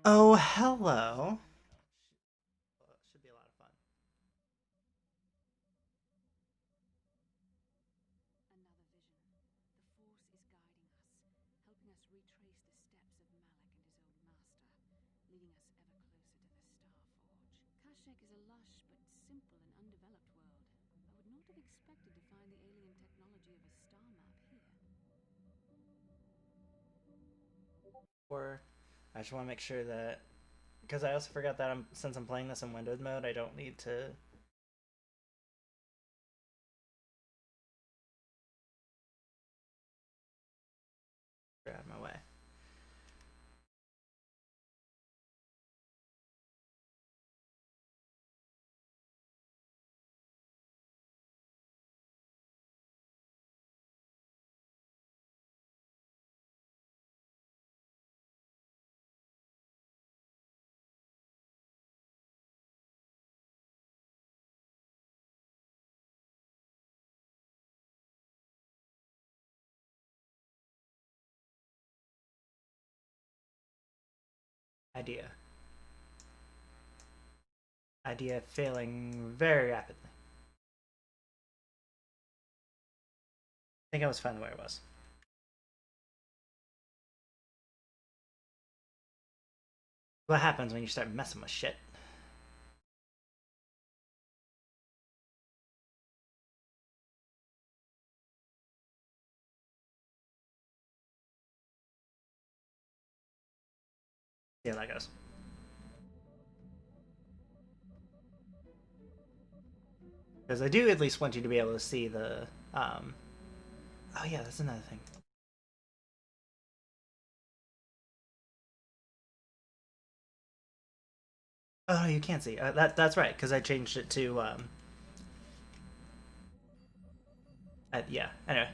Oh, hello. Well, it should be a lot of fun. Another vision. The Force is guiding us, helping us retrace the steps of Malak and his old master, leading us ever closer to the Star Forge. Kashyyk is a lush but simple and undeveloped world. I would not have expected to find the alien technology of a star map here. Or I just want to make sure that because I also forgot that since I'm playing this in windowed mode, I don't need to get out of my way. Idea. Idea failing very rapidly. I think I was fine where I was. What happens when you start messing with shit? See how that goes. Because I do at least want you to be able to see the. Oh yeah, that's another thing. Oh, you can't see. That's right, because I changed it to. Yeah. Anyway,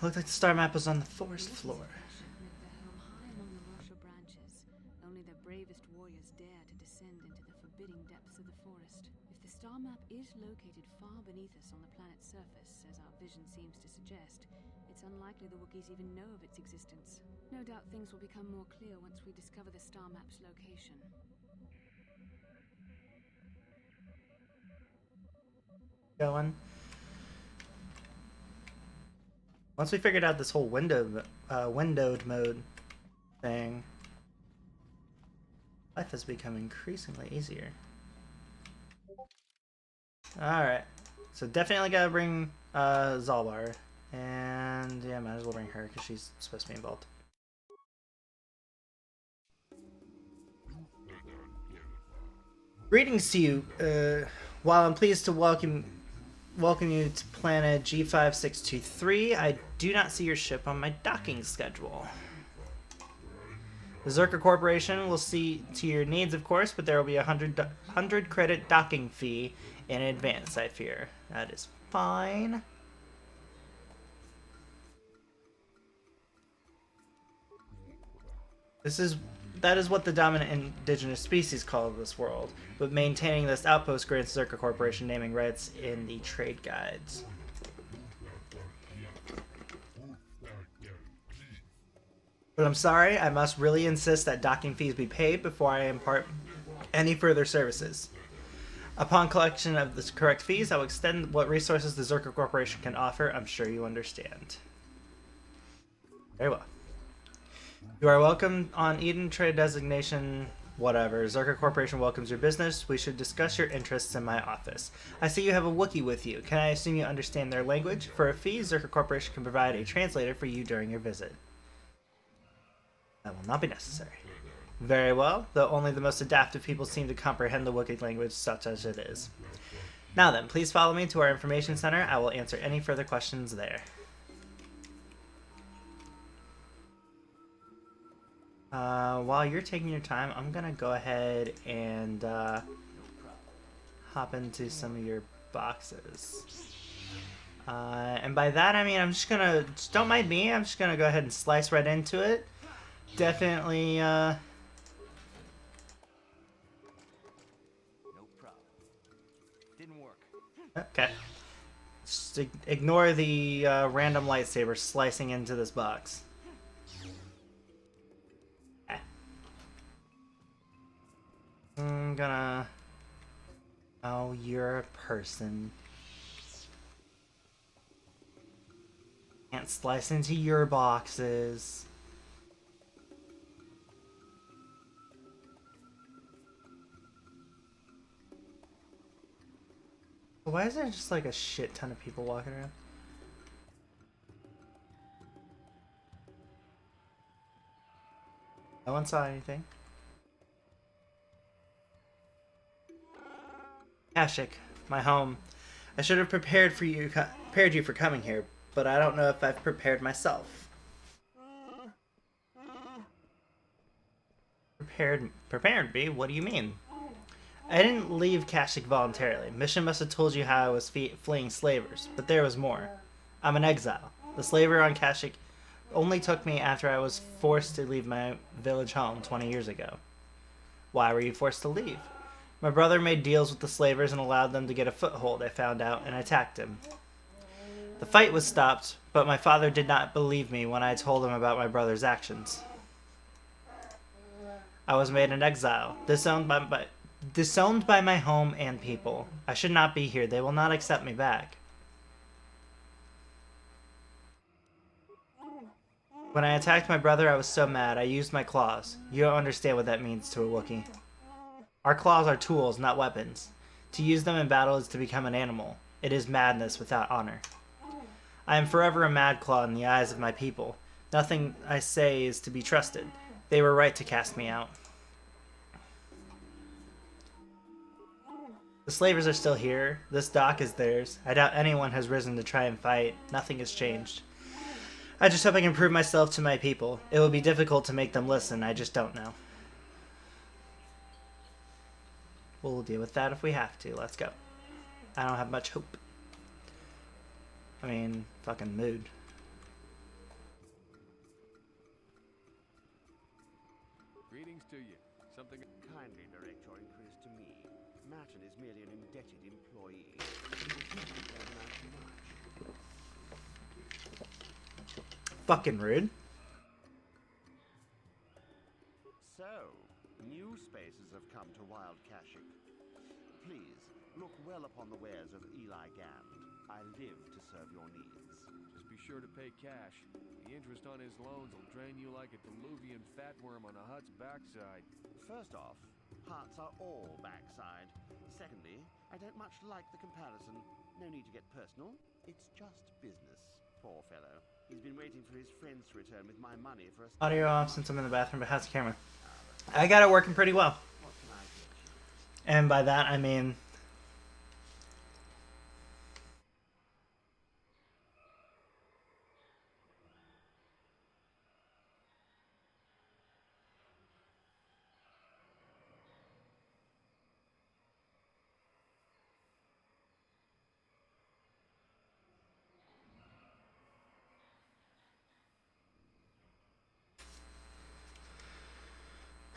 looked like the star map was on the forest This is floor. a Kashyyk myth their home high among the Rosha branches. Only their bravest warriors dare to descend into the forbidding depths of the forest. If the star map is located far beneath us on the planet's surface, as our vision seems to suggest, it's unlikely the Wookiees even know of its existence. No doubt things will become more clear once we discover the star map's location. Going. Once we figured out this whole windowed mode thing, life has become increasingly easier. Alright. So definitely gotta bring Zalbar. And yeah, might as well bring her because she's supposed to be involved. Greetings to you. While I'm pleased to welcome you to planet G5623, I do not see your ship on my docking schedule. The Zerka Corporation will see to your needs, of course, but there will be a 100 credit docking fee in advance, I fear. That is fine. This is that is what the dominant indigenous species call this world, but maintaining this outpost grants Zerka Corporation naming rights in the trade guides. But I'm sorry, I must really insist that docking fees be paid before I impart any further services. Upon collection of the correct fees, I will extend what resources the Zerka Corporation can offer. I'm sure you understand. Very well. You are welcome on Eden Trade Designation whatever. Zerka Corporation welcomes your business. We should discuss your interests in my office. I see you have a Wookiee with you. Can I assume you understand their language? For a fee, Zerka Corporation can provide a translator for you during your visit. That will not be necessary. Very well, though only the most adaptive people seem to comprehend the Wookiee language such as it is. Now then, please follow me to our information center. I will answer any further questions there. While you're taking your time, I'm gonna go ahead and hop into some of your boxes. And by that I mean I'm just gonna, just don't mind me, I'm just gonna go ahead and slice right into it. Definitely, No problem. Didn't work. okay. Just ignore the random lightsaber slicing into this box. Okay. I'm gonna... Oh, you're a person. Can't slice into your boxes. Why is there just like a shit ton of people walking around? No one saw anything. Kashyyk, my home. I should have prepared you for coming here, but I don't know if I've prepared myself. Prepared me? What do you mean? I didn't leave Kashyyk voluntarily. Mission must have told you how I was fleeing slavers, but there was more. I'm an exile. The slavery on Kashyyk only took me after I was forced to leave my village home 20 years ago. Why were you forced to leave? My brother made deals with the slavers and allowed them to get a foothold, I found out, and I attacked him. The fight was stopped, but my father did not believe me when I told him about my brother's actions. I was made an exile, disowned by my home and people. I should not be here. They will not accept me back. When I attacked my brother, I was so mad. I used my claws. You don't understand what that means to a Wookiee. Our claws are tools, not weapons. To use them in battle is to become an animal. It is madness without honor. I am forever a mad claw in the eyes of my people. Nothing I say is to be trusted. They were right to cast me out. The slavers are still here. This dock is theirs. I doubt anyone has risen to try and fight. Nothing has changed. I just hope I can prove myself to my people. It will be difficult to make them listen. I just don't know. We'll deal with that if we have to. Let's go. I don't have much hope. I mean, fucking mood. Greetings to you. Something... Kindly direct your inquiries to me. Martin is merely an indebted employee. Fucking rude. So, new spaces have come to Wild Kashyyk. Please, look well upon the wares of Eli Gand. I live to serve your needs. Just be sure to pay cash. The interest on his loans will drain you like a diluvian fatworm on a hut's backside. First off, hearts are all backside. Secondly, I don't much like the comparison. No need to get personal. It's just business. Poor fellow. He's been waiting for his friends to return with my money for a... Audio off since I'm in the bathroom, but how's the camera? I got it working pretty well. What can I get you? And by that, I mean...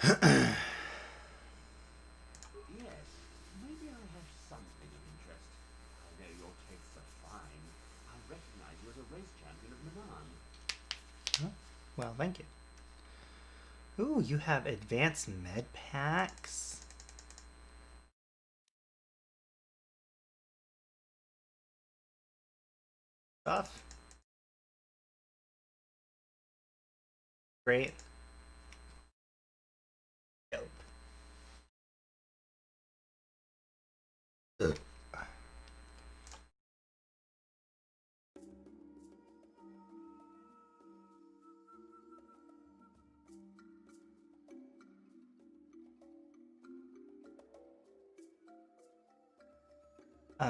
Yes, maybe I have something of interest. I know your tastes are fine. I recognize you as a race champion of Milan. Oh, well, thank you. Ooh, you have advanced med packs. Stuff. Great. Dope.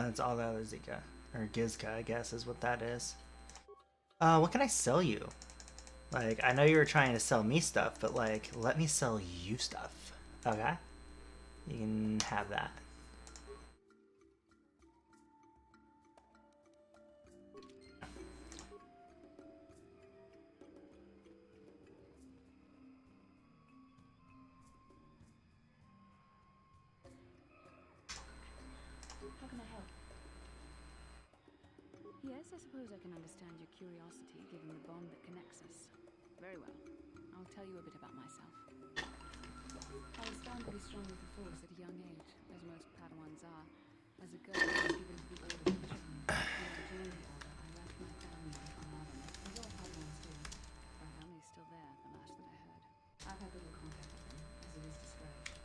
It's all the other Zika. Or Gizka, I guess, is what that is. What can I sell you? Like, I know you were trying to sell me stuff, but, like, let me sell you stuff. Okay? You can have that. How can I help? Yes, I suppose I can understand your curiosity given the bond that connects us. Very well. I'll tell you a bit about myself. I was found to be strong with the Force at a young age, as most Padawans are. As a girl, I was given to the Order of Jedi. When I joined the Order, I left my family on Arvin, as all Padawans do. My family's still there, the last that I heard. I've had little contact with them, as it is discouraged.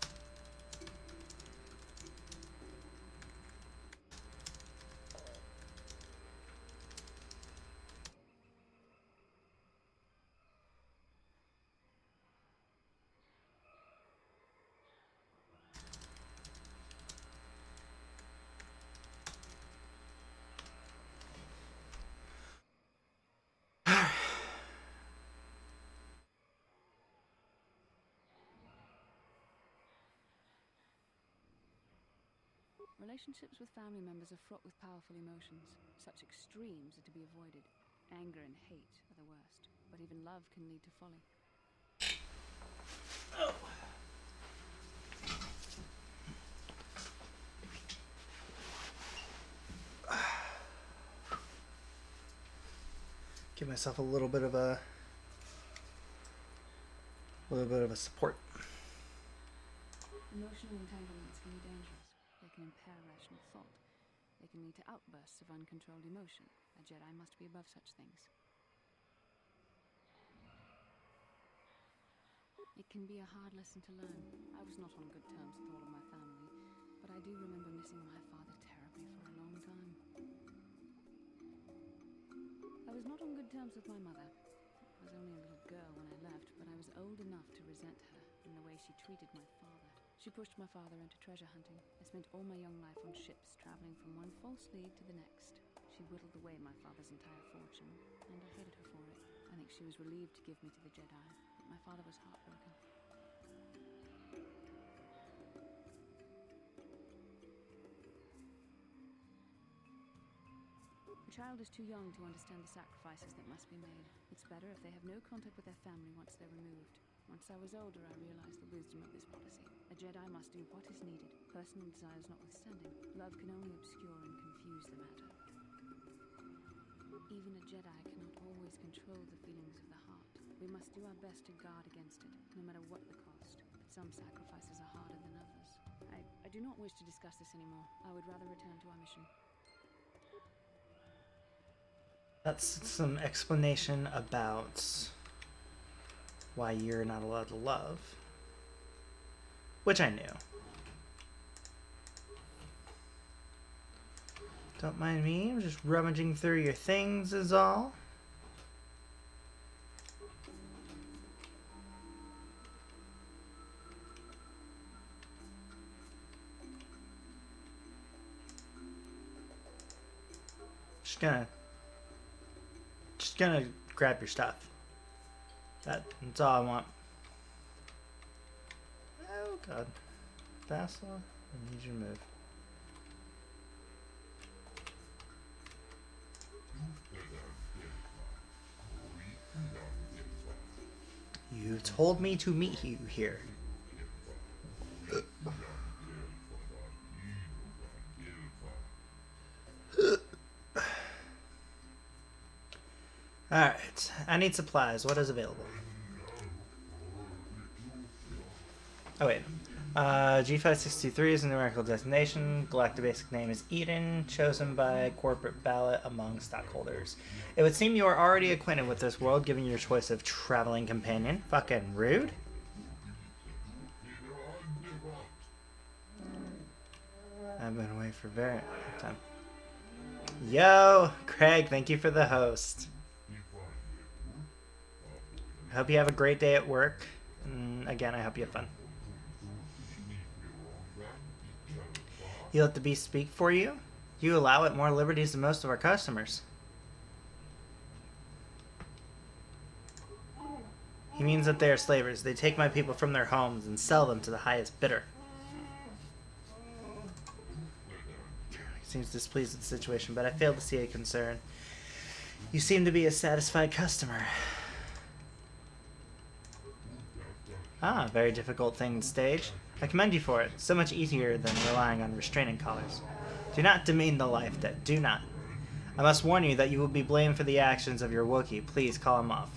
Relationships with family members are fraught with powerful emotions. Such extremes are to be avoided. Anger and hate are the worst, but even love can lead to folly. Give myself a little bit of support. Emotional entanglements can be dangerous. They can impair rational thought. They can lead to outbursts of uncontrolled emotion. A Jedi must be above such things. It can be a hard lesson to learn. I was not on good terms with all of my family, but I do remember missing my father terribly for a long time. I was not on good terms with my mother. I was only a little girl when I left, but I was old enough to resent her in the way she treated my father. She pushed my father into treasure hunting. I spent all my young life on ships, traveling from one false lead to the next. She whittled away my father's entire fortune, and I hated her for it. I think she was relieved to give me to the Jedi, but my father was heartbroken. A child is too young to understand the sacrifices that must be made. It's better if they have no contact with their family once they're removed. Once I was older, I realized the wisdom of this policy. A Jedi must do what is needed, personal desires notwithstanding. Love can only obscure and confuse the matter. Even a Jedi cannot always control the feelings of the heart. We must do our best to guard against it, no matter what the cost. But some sacrifices are harder than others. I do not wish to discuss this anymore. I would rather return to our mission. That's some explanation about why you're not allowed to love. Which I knew. Don't mind me, I'm just rummaging through your things is all. Just gonna grab your stuff. That's all I want. Oh god. Vassal, I need you to move. You told me to meet you here. Alright, I need supplies. What is available? Oh wait. G5623 is a numerical designation. Galactic basic name is Eden, chosen by corporate ballot among stockholders. It would seem you are already acquainted with this world, given your choice of traveling companion. Fucking rude. I've been away for a very long time. Yo, Craig, thank you for the host. I hope you have a great day at work. And again, I hope you have fun. You let the beast speak for you? You allow it more liberties than most of our customers. He means that they are slavers. They take my people from their homes and sell them to the highest bidder. He seems displeased with the situation, but I fail to see a concern. You seem to be a satisfied customer. Ah, very difficult thing to stage. I commend you for it. So much easier than relying on restraining collars. Do not demean the life debt. Do not. I must warn you that you will be blamed for the actions of your Wookiee. Please call him off.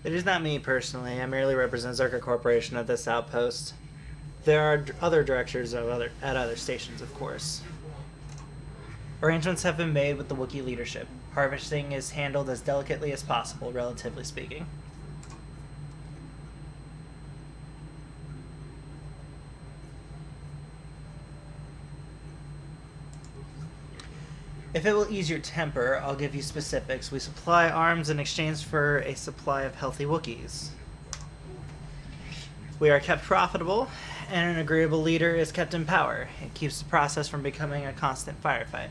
It is not me personally. I merely represent Zerka Corporation at this outpost. There are other directors at other stations, of course. Arrangements have been made with the Wookiee leadership. Harvesting is handled as delicately as possible, relatively speaking. If it will ease your temper, I'll give you specifics. We supply arms in exchange for a supply of healthy Wookiees. We are kept profitable, and an agreeable leader is kept in power. It keeps the process from becoming a constant firefight.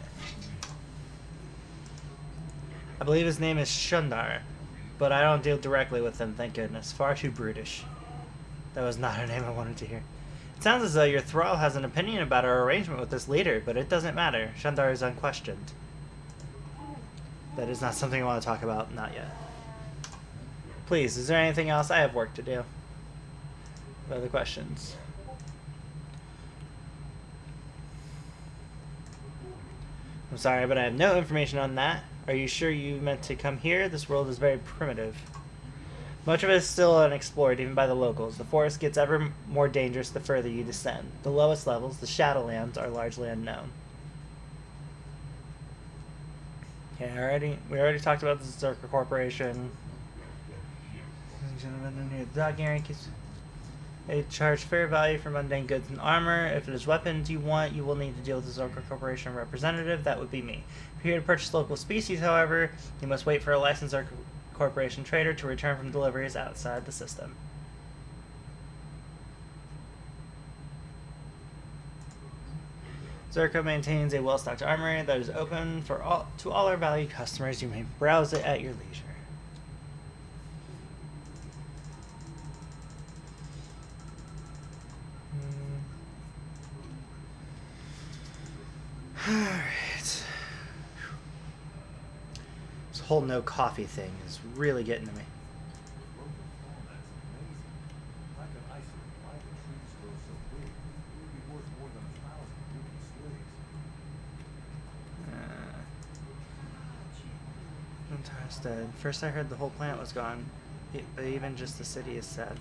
I believe his name is Chuundar, but I don't deal directly with him, thank goodness. Far too brutish. That was not a name I wanted to hear. It sounds as though your thrall has an opinion about our arrangement with this leader, but it doesn't matter. Chuundar is unquestioned. That is not something I want to talk about, not yet. Please, is there anything else? I have work to do. Other questions? I'm sorry, but I have no information on that. Are you sure you meant to come here? This world is very primitive. Much of it is still unexplored, even by the locals. The forest gets ever more dangerous the further you descend. The lowest levels, the Shadowlands, are largely unknown. Okay, we already talked about the Zerka Corporation. They charge fair value for mundane goods and armor. If it is weapons you want, you will need to deal with the Zerka Corporation representative. That would be me. If you're here to purchase local species, however, you must wait for a licensed Zerka Corporation trader to return from deliveries outside the system. Zerka maintains a well-stocked armory that is open to all our valued customers. You may browse it at your leisure. Alright. This whole no coffee thing is really getting to me. Dead. First I heard the whole plant was gone, but even just the city is sad.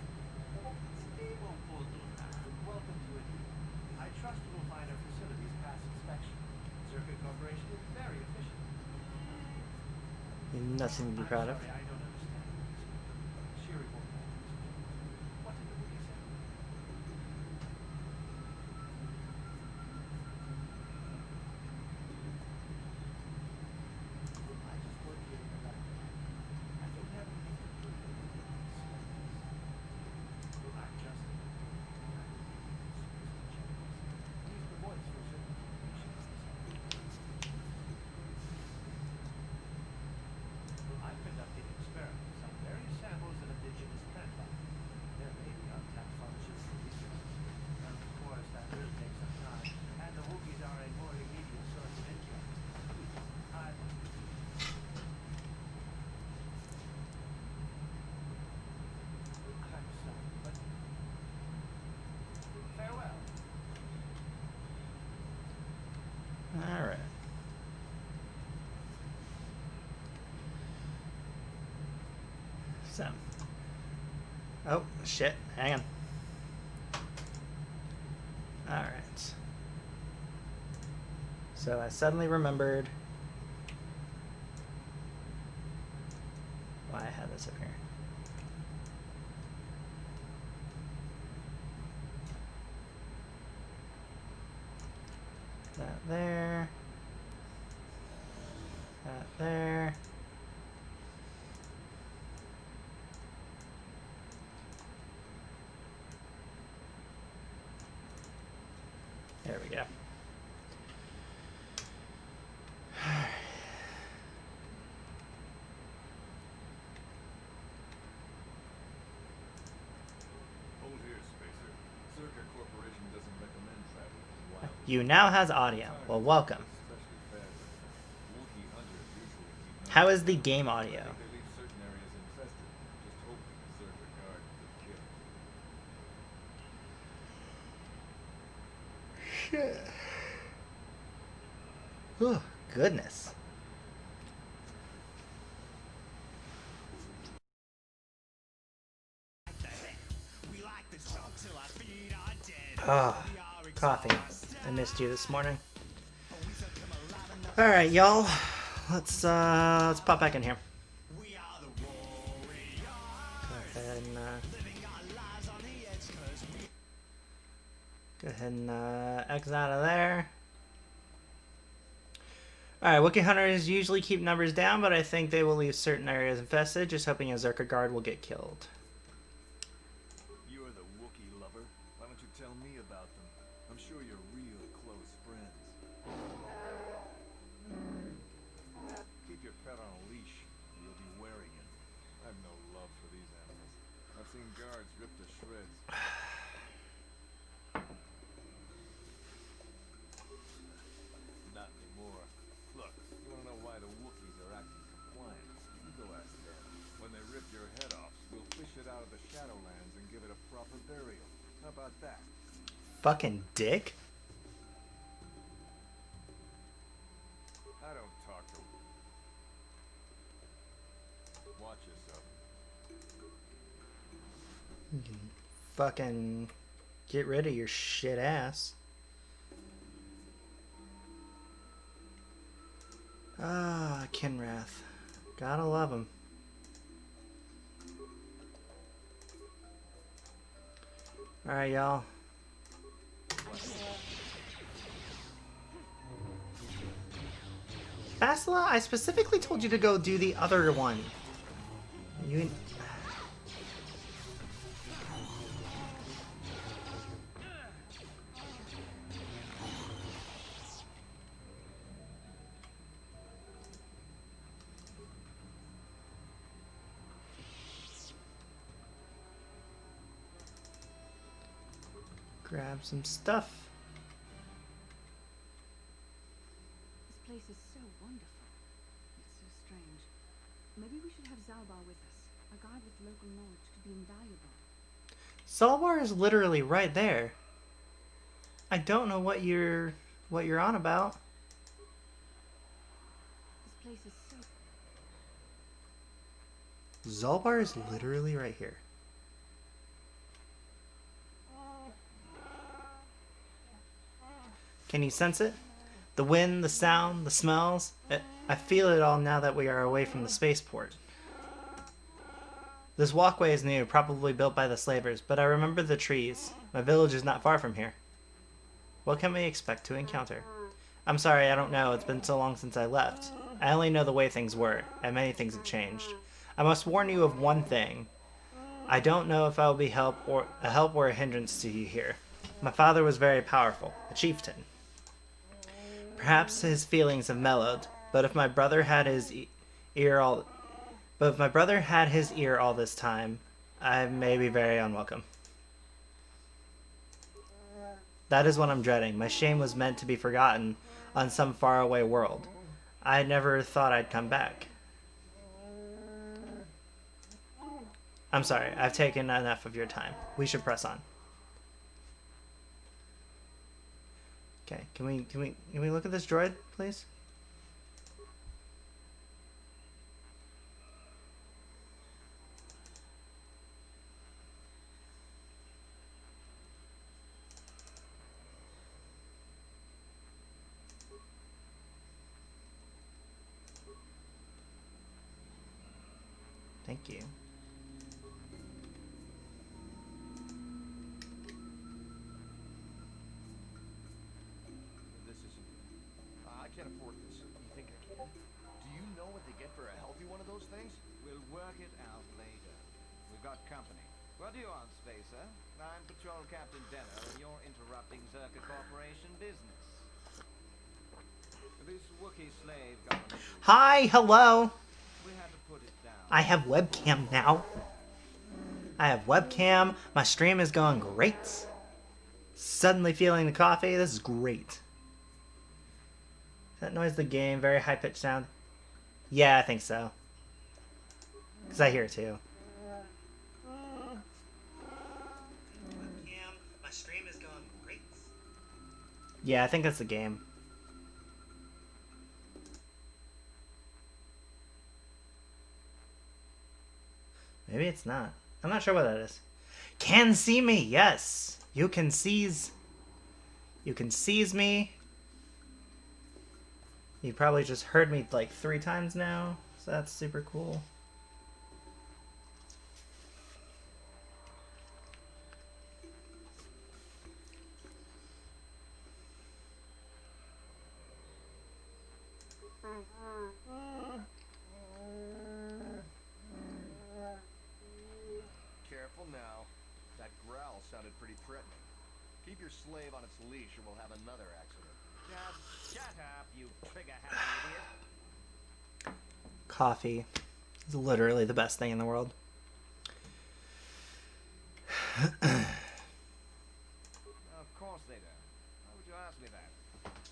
I trust you will find our facilities pass inspection. Zerka Corporation is very efficient. Nothing to be proud of. Sorry, I don't understand. Shiri won't know. What did the Wookiee say? I just work here in the lab. I don't have anything to do with it. I'm just he's the voice for Zerka Corporation. I'm conducting experiments on various samples of indigenous plant life. There may be untapped pharmaceutical resources. And of course, that will take some time. And the Wookiees are a more immediate source of income. I'm sorry, but farewell. Alright. So. Oh, shit. Hang on. Alright. So I suddenly remembered why I had this up here. That there. That there. There we go. Hold here, Spacer. Zerka Corporation doesn't recommend traveling to wild. You now has audio. Well, welcome. Especially bad weather. Wookiee hunters usually keep How is the game audio? They leave certain areas infested, just hoping the Zerka guard could kill. Shit. Oh, goodness. Ah, coffee. I missed you this morning. All right, y'all. Let's pop back in here. Go ahead and exit out of there. Alright, Wookiee Hunters usually keep numbers down, but I think they will leave certain areas infested, just hoping a Zerka guard will get killed. You're the Wookiee lover. Why don't you tell me about them? I'm sure you're real close friends. Keep your pet on a leash, or you'll be wearing it. I have no love for these animals. I've seen guards ripped to shreds. Not anymore. Look, you want to know why the Wookiees are acting compliant? You go ask them. When they rip your head off, we'll fish it out of the Shadowlands and give it a proper burial. How about that? Fucking dick. I don't talk to them. Watch yourself. Fucking get rid of your shit ass. Ah, Kinrath. Gotta love him. Alright, y'all. Basila, I specifically told you to go do the other one. You... Grab some stuff. This place is so wonderful. It's so strange. Maybe we should have Zalbar with us. A guide with local knowledge could be invaluable. Zalbar is literally right there. I don't know what you're on about. This place is so... Zalbar is literally right here. Can you sense it? The wind, the sound, the smells. I feel it all now that we are away from the spaceport. This walkway is new, probably built by the slavers, but I remember the trees. My village is not far from here. What can we expect to encounter? I'm sorry, I don't know. It's been so long since I left. I only know the way things were, and many things have changed. I must warn you of one thing. I don't know if I will be a help or a hindrance to you here. My father was very powerful, a chieftain. Perhaps his feelings have mellowed, but if my brother had his ear all this time, I may be very unwelcome. That is what I'm dreading. My shame was meant to be forgotten on some faraway world. I never thought I'd come back. I'm sorry, I've taken enough of your time. We should press on. Okay, can we look at this droid, please? Thank you. This isn't good. I can't afford this. You think I can? Do you know what they get for a healthy one of those things? We'll work it out later. We've got company. What do you want, Spacer? I'm Patrol Captain Denner, and you're interrupting Zerka Corporation business. This Wookiee slave got on you. Hi, hello. We had to put it down. I have webcam now. I have webcam. My stream is going great. Suddenly feeling the coffee. This is great. Is that noise the game? Very high-pitched sound? Yeah, I think so. Because I hear it too. Webcam. My stream is going great. Yeah, I think that's the game. Maybe it's not. I'm not sure what that is. Can see me, yes. You can seize me. You probably just heard me like 3 times now, so that's super cool. Careful now. That growl sounded pretty threatening. Keep your slave on its leash or we'll have another accident. Just shut up, you trigger-happy idiot. Coffee is literally the best thing in the world. Of course they don't. Why would you ask me that?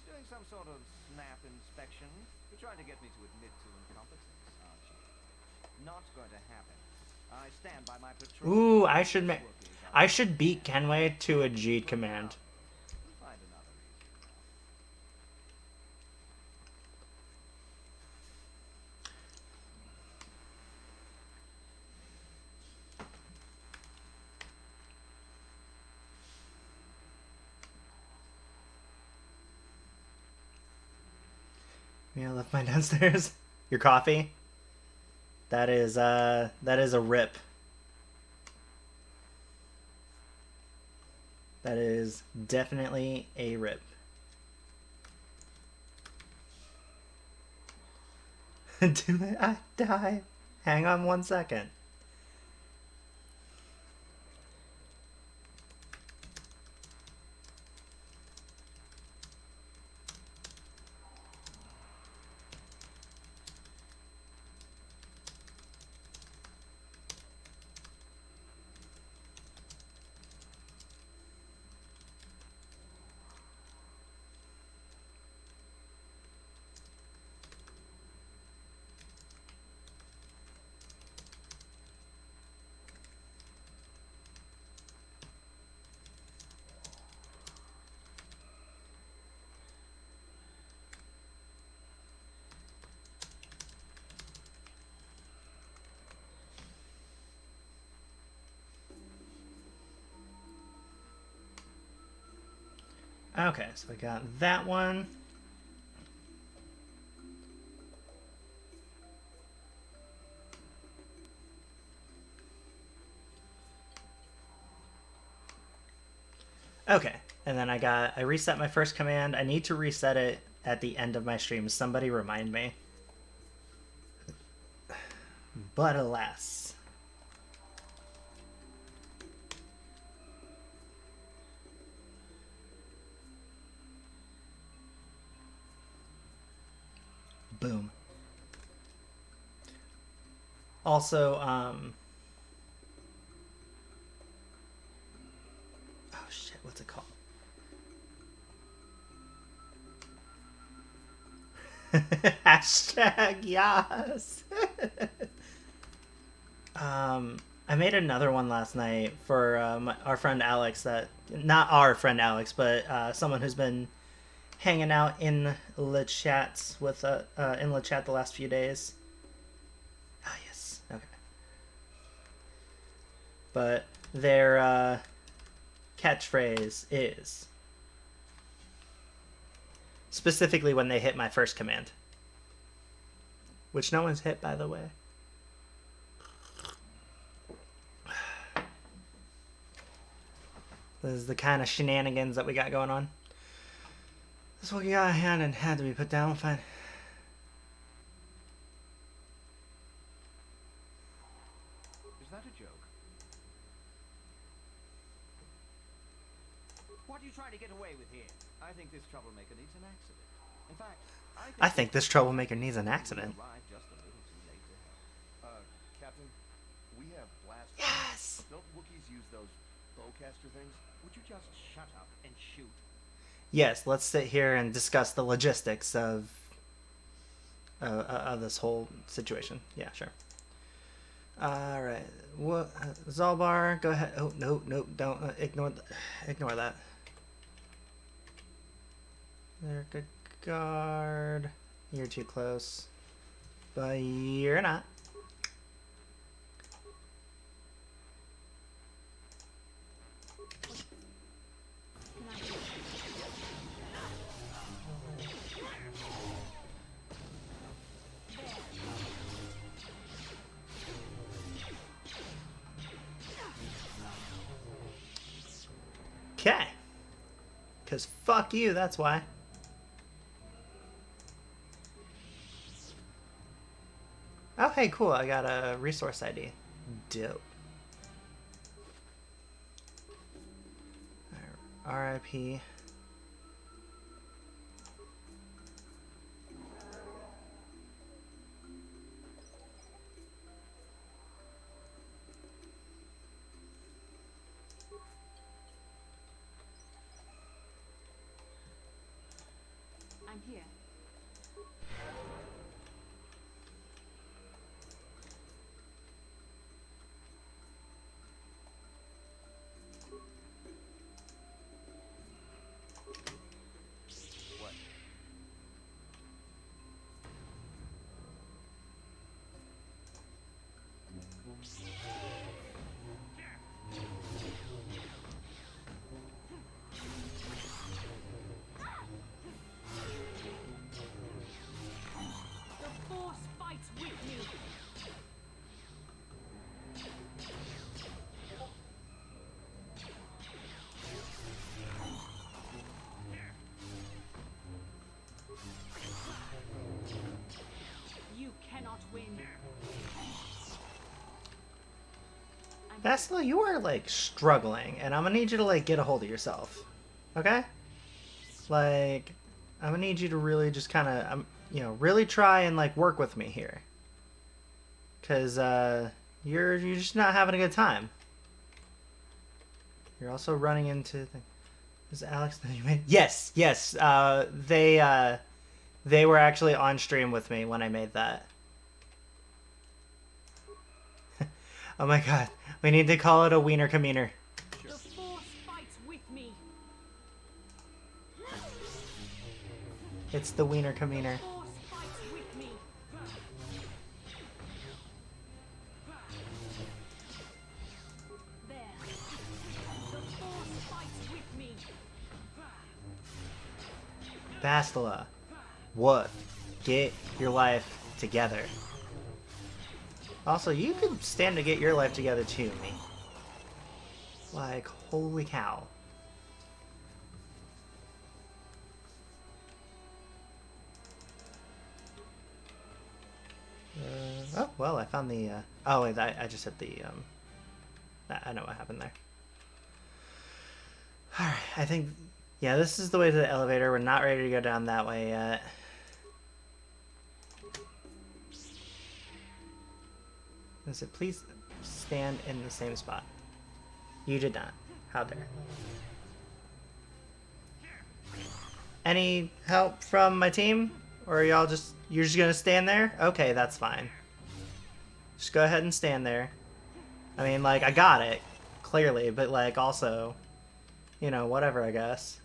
Doing some sort of snap inspection? You're trying to get me to admit to incompetence, aren't you? Not going to happen. I stand by my patrol. Ooh, I should beat Kenway to a G command. We'll find another reason. Yeah, I left mine downstairs. Your coffee? That is a rip. That is definitely a rip. Do I die? Hang on 1 second. Okay, so I got that one. Okay, and then I reset my first command. I need to reset it at the end of my stream. Somebody remind me. But alas. Boom. Also, oh shit, what's it called? Hashtag yes. I made another one last night for our friend Alex. That not our friend Alex, but someone who's been hanging out in the chats with in the chat the last few days. Ah, yes. Okay. But their catchphrase is specifically when they hit my first command, which no one's hit, by the way. This is the kind of shenanigans that we got going on. This is what got a hand and had to be put down. Fine. Is that a joke? What are you trying to get away with here? I think this troublemaker needs an accident. In fact, I think this troublemaker needs an accident. arrived just a little too late to help. Captain, we have blast. Yes! Don't Wookiees use those bowcaster things? Would you just shut up and shoot? Yes, let's sit here and discuss the logistics of this whole situation. Yeah, sure. All right. What Zalbar, go ahead. Oh, no, don't ignore that. There, good guard. You're too close. But you're not. Because fuck you, that's why. Oh, hey, cool. I got a resource ID. Dope. RIP. I'm here. What? The Force fights with me. You cannot win. Bastila, you are like struggling, and I'm gonna need you to like get a hold of yourself. Okay? Like, I'm gonna need you to really just kind of, you know, really try and like work with me here. Cause you're just not having a good time. You're also running into. Is Alex? Yes, yes. They were actually on stream with me when I made that. Oh my god, we need to call it a wiener cameener. The Force fights with me. It's the wiener cameener. Force fights with me. There. The Force fights with me. Bastila, what? Get your life together. Also, you could stand to get your life together too, me. Like, holy cow. Oh, well, I found the, oh, wait, I just hit the, I know what happened there. Alright, I think, yeah, this is the way to the elevator. We're not ready to go down that way yet. Does it please stand in the same spot? You did not. How dare. Any help from my team? Or are y'all just, you're just gonna stand there? Okay, that's fine. Just go ahead and stand there. I mean, like, I got it, clearly, but, like, also, you know, whatever, I guess.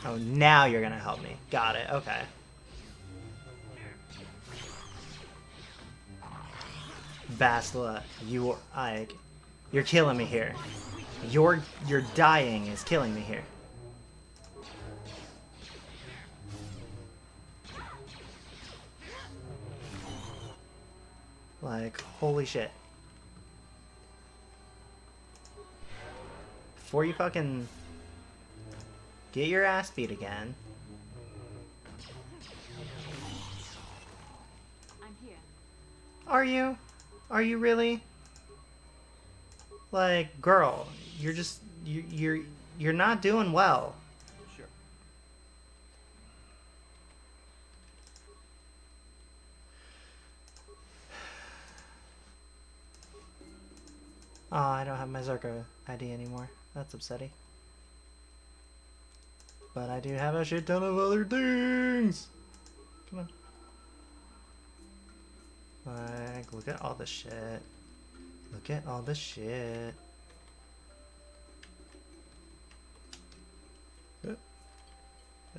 Oh, now you're gonna help me. Got it, okay. Bastila, you're killing me here. Your dying is killing me here. Like, holy shit. Before you fucking get your ass beat again. I'm here. Are you? Are you really? Like, girl, you're just you're not doing well. Sure. Oh, I don't have my Zerka ID anymore. That's upsetting. But I do have a shit ton of other things. Come on. Like, look at all the shit. Look at all the shit.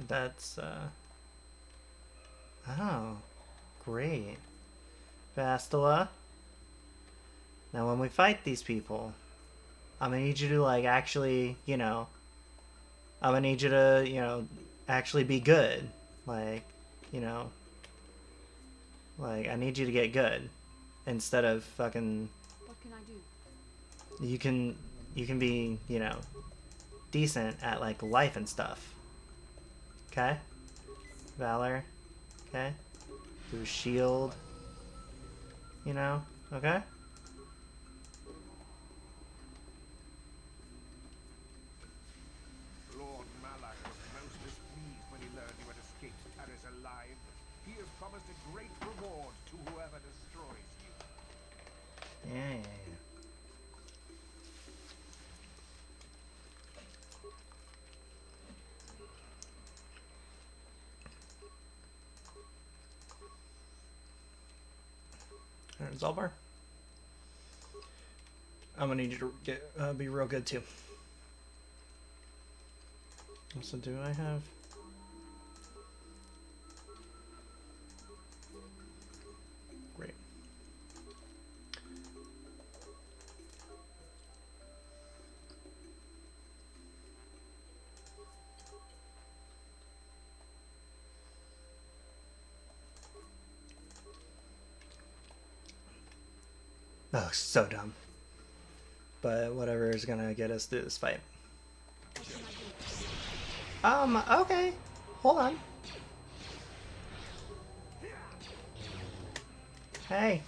That's, oh, great. Bastila. Now when we fight these people, I'm gonna need you to, like, actually, you know, I'm gonna need you to, you know, actually be good. Like, you know, like, I need you to get good instead of fucking, What can I do? you can be, you know, decent at, like, life and stuff. Okay? Valor. Okay? Do shield. You know? Okay? Lord Malak was most displeased when he learned you had escaped Taris alive. He has promised a great reward to whoever destroys you. Yeah. Alright, Zalbar. I'm gonna need you to get be real good too. So do I have? Great. That looks so dumb. But whatever is gonna get us through this fight. Okay. Hold on. Hey.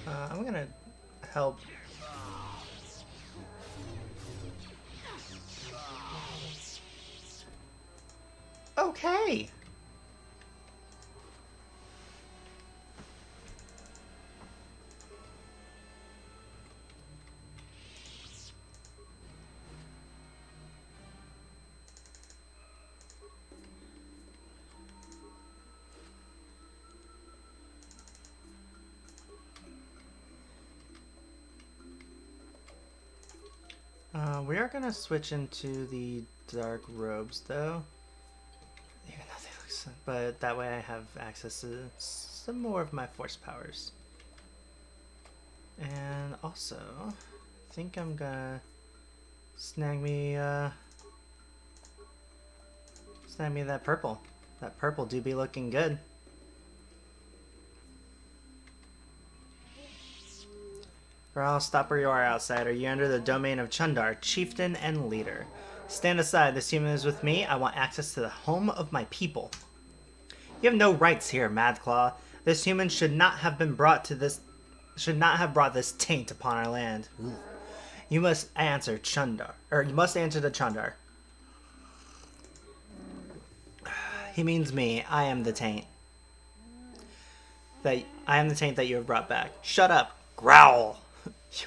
I'm gonna help. Okay. We are gonna switch into the dark robes, though. Even though they look so, but that way I have access to some more of my force powers. And also, I think I'm gonna snag me that purple. That purple do be looking good. Growl, stop where you are, outsider. You're under the domain of Chuundar, chieftain and leader. Stand aside. This human is with me. I want access to the home of my people. You have no rights here, Madclaw. This human should not have brought this taint upon our land. Ooh. You must answer Chuundar, or you must answer to Chuundar. He means me. I am the taint. I am the taint that you have brought back. Shut up. Growl.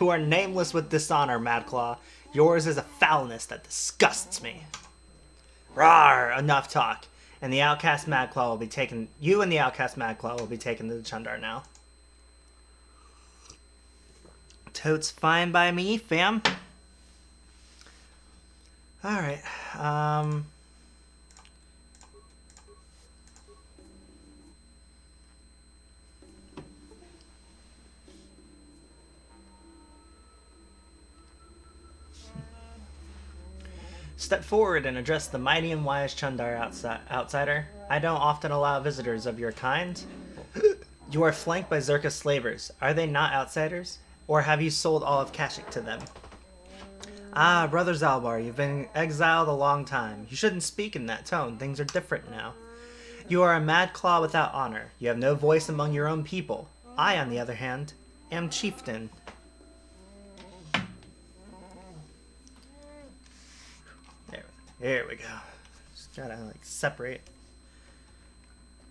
You are nameless with dishonor, Madclaw. Yours is a foulness that disgusts me. Rawr! Enough talk. And the outcast Madclaw will be taken. You and the outcast Madclaw will be taken to the Chuundar now. Totes fine by me, fam. Alright. Step forward and address the mighty and wise Chuundar outsider. I don't often allow visitors of your kind. You are flanked by Zerka slavers. Are they not outsiders? Or have you sold all of Kashyyk to them? Ah, Brother Zalbar, you've been exiled a long time. You shouldn't speak in that tone. Things are different now. You are a mad claw without honor. You have no voice among your own people. I, on the other hand, am chieftain. There we go. Just gotta, like, separate.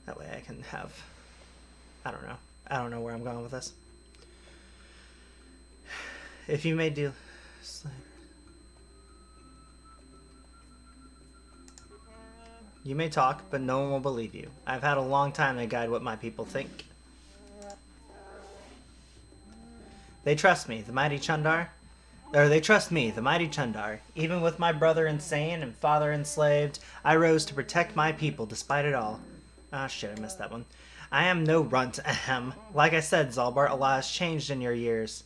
That way I can have... I don't know. I don't know where I'm going with this. If you may do... You may talk, but no one will believe you. I've had a long time to guide what my people think. They trust me, the mighty Chuundar. Or they trust me, the mighty Chuundar. Even with my brother insane and father enslaved, I rose to protect my people despite it all. Ah, shit, I missed that one. I am no runt, ahem. Like I said, Zalbar, a lot has changed in your years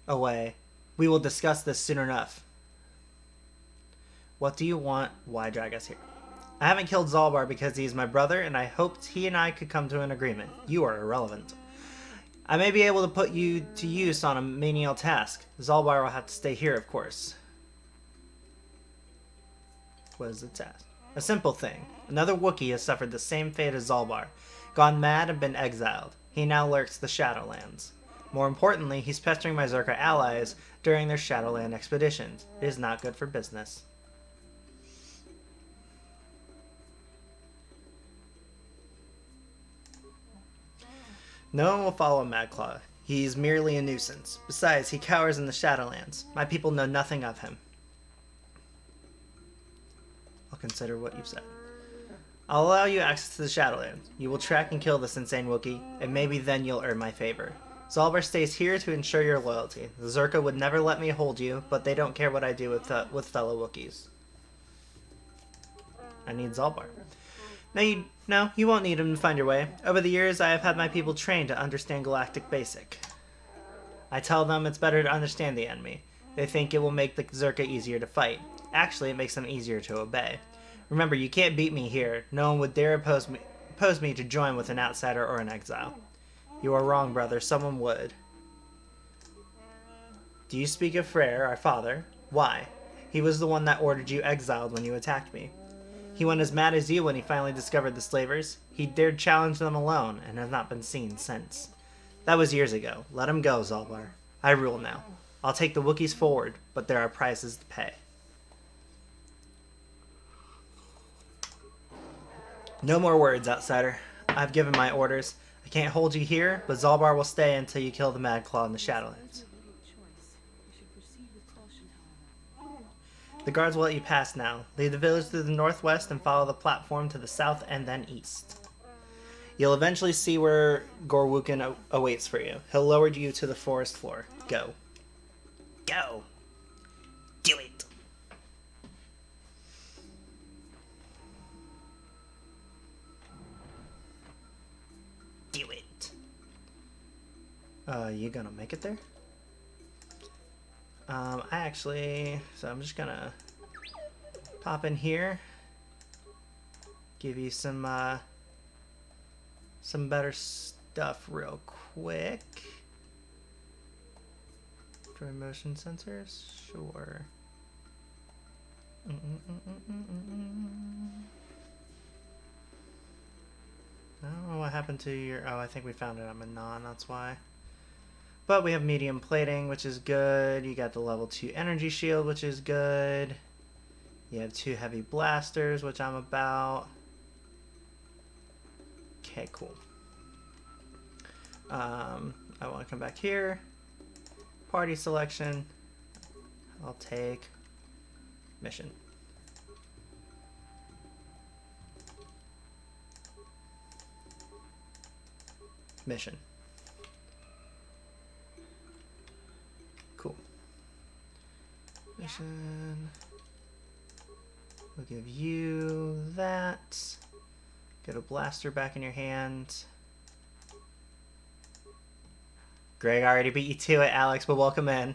away. We will discuss this soon enough. What do you want? Why drag us here? I haven't killed Zalbar because he is my brother, and I hoped he and I could come to an agreement. You are irrelevant. I may be able to put you to use on a menial task. Zalbar will have to stay here, of course. What is the task? A simple thing. Another Wookiee has suffered the same fate as Zalbar, gone mad and been exiled. He now lurks the Shadowlands. More importantly, he's pestering my Zerka allies during their Shadowland expeditions. It is not good for business. No one will follow Madclaw. He's merely a nuisance. Besides, he cowers in the Shadowlands. My people know nothing of him. I'll consider what you've said. I'll allow you access to the Shadowlands. You will track and kill this insane Wookiee, and maybe then you'll earn my favor. Zalbar stays here to ensure your loyalty. The Zerka would never let me hold you, but they don't care what I do with fellow Wookiees. I need Zalbar. No, you won't need him to find your way. Over the years, I have had my people trained to understand Galactic Basic. I tell them it's better to understand the enemy. They think it will make the Zerka easier to fight. Actually, it makes them easier to obey. Remember, you can't beat me here. No one would dare oppose me to join with an outsider or an exile. You are wrong, brother. Someone would. Do you speak of Freyr, our father? Why? He was the one that ordered you exiled when you attacked me. He went as mad as you when he finally discovered the slavers. He dared challenge them alone and has not been seen since. That was years ago. Let him go, Zalbar. I rule now. I'll take the Wookiees forward, but there are prices to pay. No more words, outsider. I've given my orders. I can't hold you here, but Zalbar will stay until you kill the Madclaw in the Shadowlands. The guards will let you pass now. Leave the village to the northwest and follow the platform to the south and then east. You'll eventually see where Gorwukin awaits for you. He'll lower you to the forest floor. Go. Go. Do it. Do it. You gonna make it there? So I'm just gonna pop in here, give you some better stuff real quick. For motion sensors, sure. I don't know what happened to your. Oh, I think we found it on Manon. That's why. But we have medium plating, which is good. You got the level 2 energy shield, which is good. You have 2 heavy blasters, which I'm about. Okay, cool. I want to come back here. Party selection. I'll take mission. Mission. Cool. Mission. We'll give you that. Get a blaster back in your hand. Greg already beat you to it, Alex, but welcome in.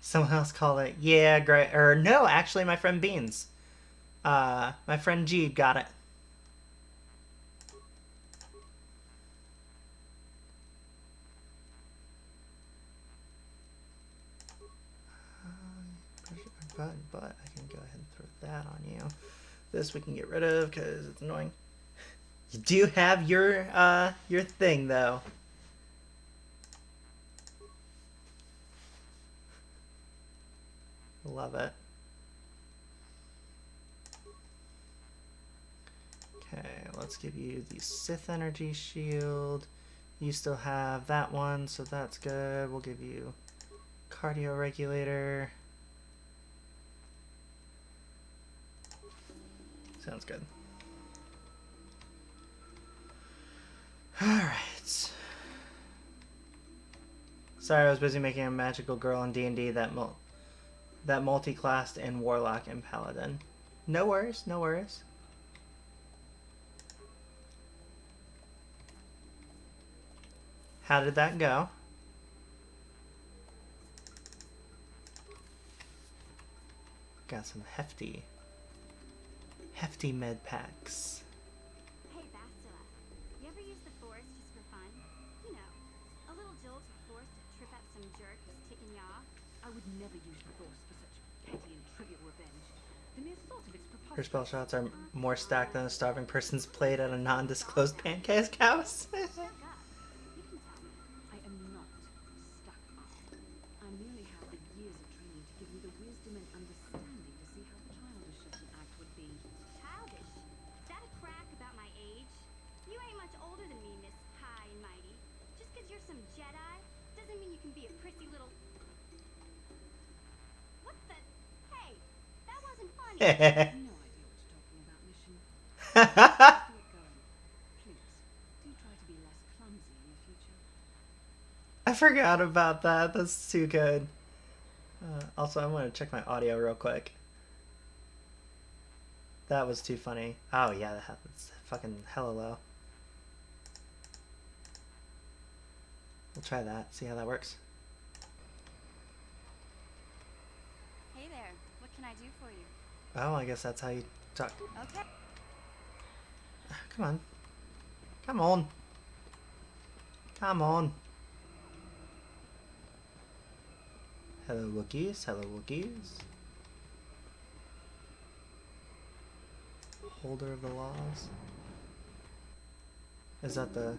Someone else called it. Yeah, great. Or no, actually, my friend Beans. My friend G got it. But I can go ahead and throw that on you. This we can get rid of because it's annoying. You do have your thing though. Love it. Okay, let's give you the Sith energy shield. You still have that one, so that's good. We'll give you cardio regulator. Sounds good. Alright. Sorry, I was busy making a magical girl in D&D that multi-classed in Warlock and Paladin. No worries, no worries. How did that go? Got some hefty med packs. Hey, Bastila. You ever use the Force just for fun? You know, a little jolt of force to trip out some jerk who's ticking you off? I would never use the Force for such petty and trivial revenge. The mere thought of its Her preposterous... spell shots are more stacked than a starving person's plate at a non-disclosed pancake house. Stuck up. You can tell me. I am not stuck up. I merely have the years of training to give me the wisdom and understanding to see how childish such an act would be. Childish? Is that a crack about my age? You ain't much older than me, Miss High and Mighty. Just 'cause you're some Jedi doesn't mean you can be a prissy little... What the... Hey, that wasn't funny. No idea what you're talking about, Mission. Get going. Please, do try to be less clumsy in the future. I forgot about that. That's too good. Also, I want to check my audio real quick. That was too funny. Oh yeah, that's fucking hella low. We'll try that. See how that works. Hey there, what can I do for you? Oh, I guess that's how you talk. Okay. Come on. Come on. Come on. Hello, Wookiees. Hello, Wookiees. Holder of the laws. Is that the...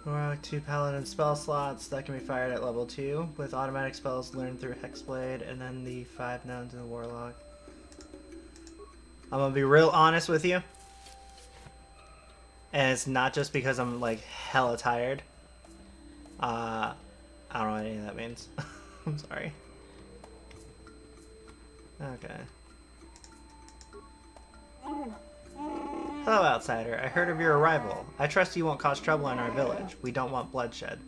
Warlock 2 Paladin spell slots that can be fired at level 2 with automatic spells learned through Hexblade, and then the 5 nouns in the Warlock. I'm gonna be real honest with you. And it's not just because I'm like hella tired. I don't know what any of that means. I'm sorry. Okay. Hello, outsider. I heard of your arrival. I trust you won't cause trouble in our village. We don't want bloodshed.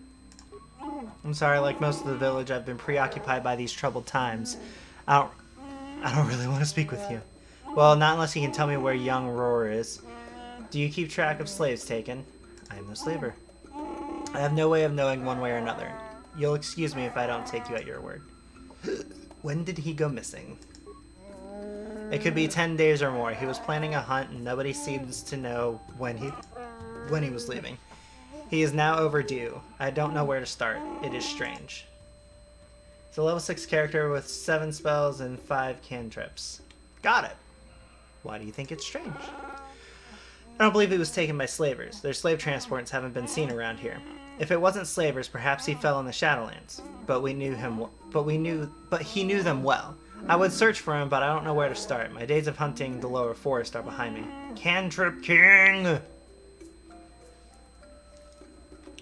I'm sorry, like most of the village, I've been preoccupied by these troubled times. I don't really want to speak with you. Well, not unless you can tell me where young Roar is. Do you keep track of slaves taken? I am no slaver. I have no way of knowing one way or another. You'll excuse me if I don't take you at your word. When did he go missing? It could be 10 days or more. He was planning a hunt and nobody seems to know when he was leaving. He is now overdue. I don't know where to start. It is strange. It's a level 6 character with 7 spells and 5 cantrips. Got it. Why do you think it's strange? I don't believe he was taken by slavers. Their slave transports haven't been seen around here. If it wasn't slavers, perhaps he fell in the Shadowlands. But he knew them well. I would search for him, but I don't know where to start. My days of hunting the lower forest are behind me. Cantrip King!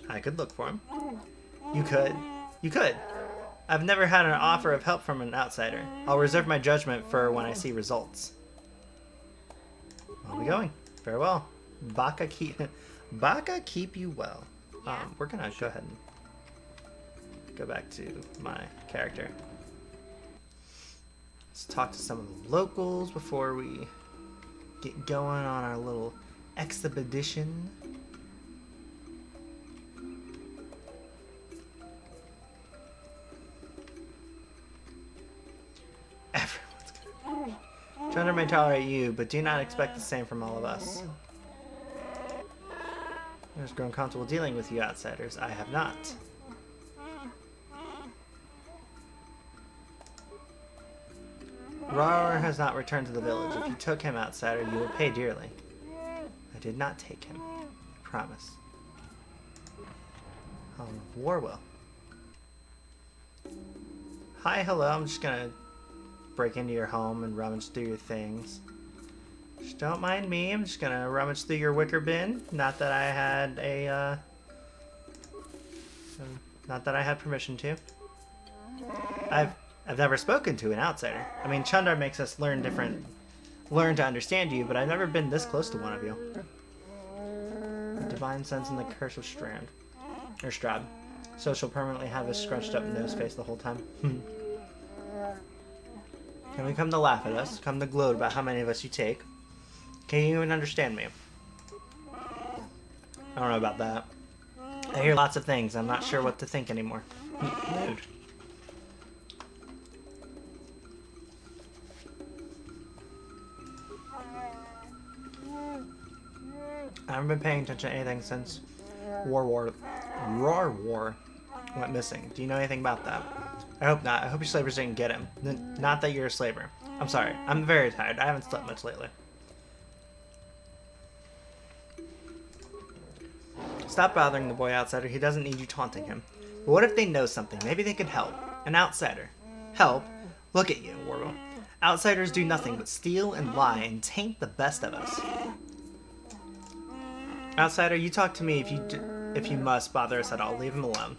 I could look for him. You could. You could. I've never had an offer of help from an outsider. I'll reserve my judgment for when I see results. Where are we going? Farewell. Baka keep you well. We're gonna go ahead and go back to my character. Let's talk to some of the locals before we get going on our little expedition. Everyone's gonna... Chuundar may tolerate you, but do not expect the same from all of us. I've grown comfortable dealing with you outsiders. I have not. Rar has not returned to the village. If you took him, outsider, you will pay dearly. I did not take him. I promise. Warwell. Hi, hello. I'm just gonna break into your home and rummage through your things. Just don't mind me. I'm just gonna rummage through your wicker bin. Not that I had a, not that I had permission to. I've never spoken to an outsider. I mean, Chuundar makes us learn to understand you, but I've never been this close to one of you. Divine sense in the curse of Strand. Or Strab. So she'll permanently have a scrunched up nose face the whole time. Can we come to laugh at us? Come to gloat about how many of us you take? Can you even understand me? I don't know about that. I hear lots of things. I'm not sure what to think anymore. Mood. I haven't been paying attention to anything since Roar went missing. Do you know anything about that? I hope not. I hope your slavers didn't get him. Not that you're a slaver. I'm sorry. I'm very tired. I haven't slept much lately. Stop bothering the boy outsider. He doesn't need you taunting him. But what if they know something? Maybe they could help. An outsider. Help? Look at you, Warble. Outsiders do nothing but steal and lie and taint the best of us. Outsider, you talk to me if you must bother us at all. Leave him alone.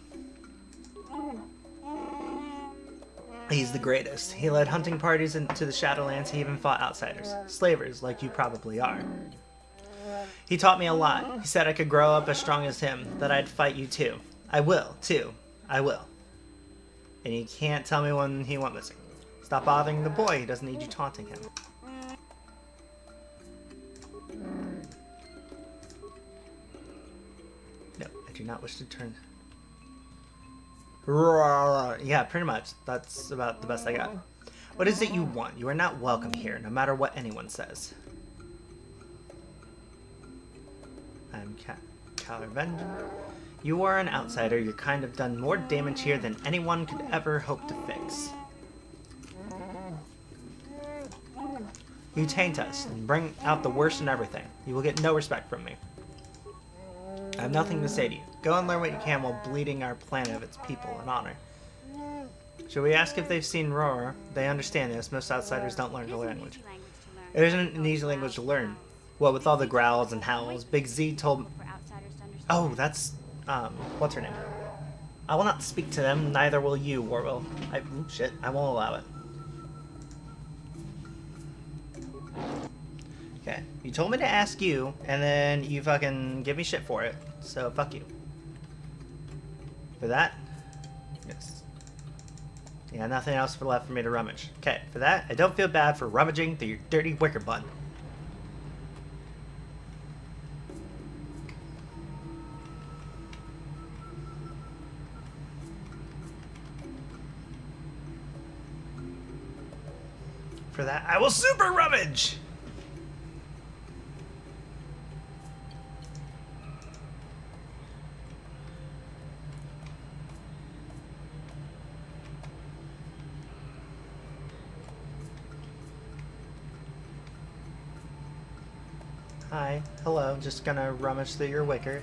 He's the greatest. He led hunting parties into the Shadowlands. He even fought outsiders. Slavers, like you probably are. He taught me a lot. He said I could grow up as strong as him, that I'd fight you too. I will, too. I will. And you can't tell me when he went missing. Stop bothering the boy. He doesn't need you taunting him. No, I do not wish to turn... Yeah, pretty much. That's about the best I got. What is it you want? You are not welcome here, no matter what anyone says. I'm Calarvengeance. You are an outsider. Your kind have done more damage here than anyone could ever hope to fix. You taint us and bring out the worst in everything. You will get no respect from me. I have nothing to say to you. Go and learn what you can while bleeding our planet of its people in honor. Should we ask if they've seen Roar? They understand this. Most outsiders don't learn the language. It isn't an easy language to learn. What with all the growls and howls, Big Z told... Oh, that's... what's her name? I will not speak to them, neither will you, Warwill. Shit, I won't allow it. Okay, you told me to ask you, and then you fucking give me shit for it, so fuck you. For that? Yes. Yeah, nothing else left for me to rummage. Okay, for that, I don't feel bad for rummaging through your dirty wicker bun. For that, I will super rummage! Hi, hello, just gonna rummage through your wicker.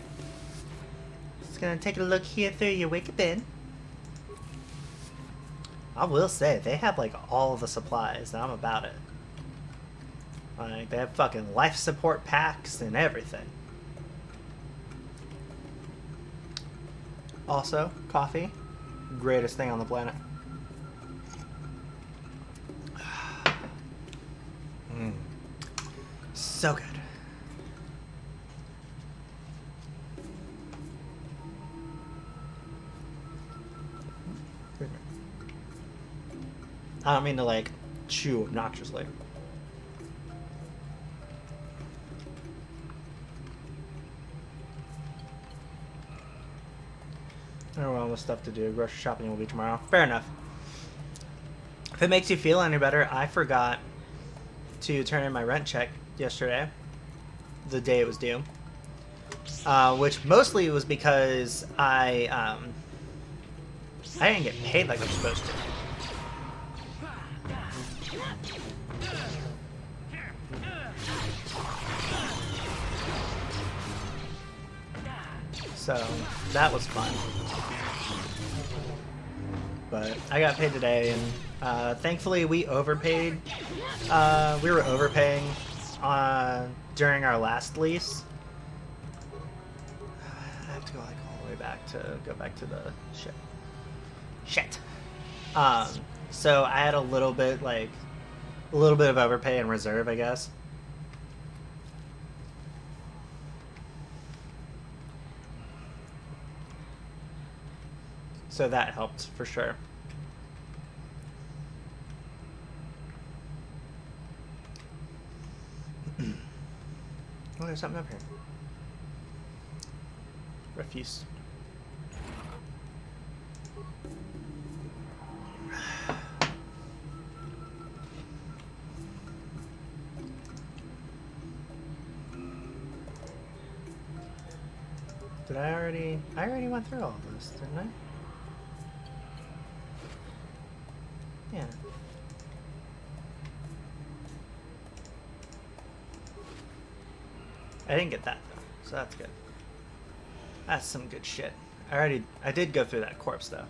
Just gonna take a look here through your wicker bin. I will say, they have like all the supplies, and I'm about it. Like, they have fucking life support packs and everything. Also, coffee. Greatest thing on the planet. So good. I don't mean to, like, chew obnoxiously. I don't know all the stuff to do. Grocery shopping will be tomorrow. Fair enough. If it makes you feel any better, I forgot to turn in my rent check yesterday. The day it was due. Which mostly was because I didn't get paid like I'm supposed to. So, that was fun. But I got paid today, and thankfully we overpaid. We were overpaying during our last lease. I have to go like all the way back to go back to the shit. So I had a little bit of overpay in reserve, I guess. So that helped for sure. Oh, there's something up here. Refuse. Did I already went through all of this, didn't I? Yeah. I didn't get that though, so that's good. That's some good shit. I did go through that corpse though.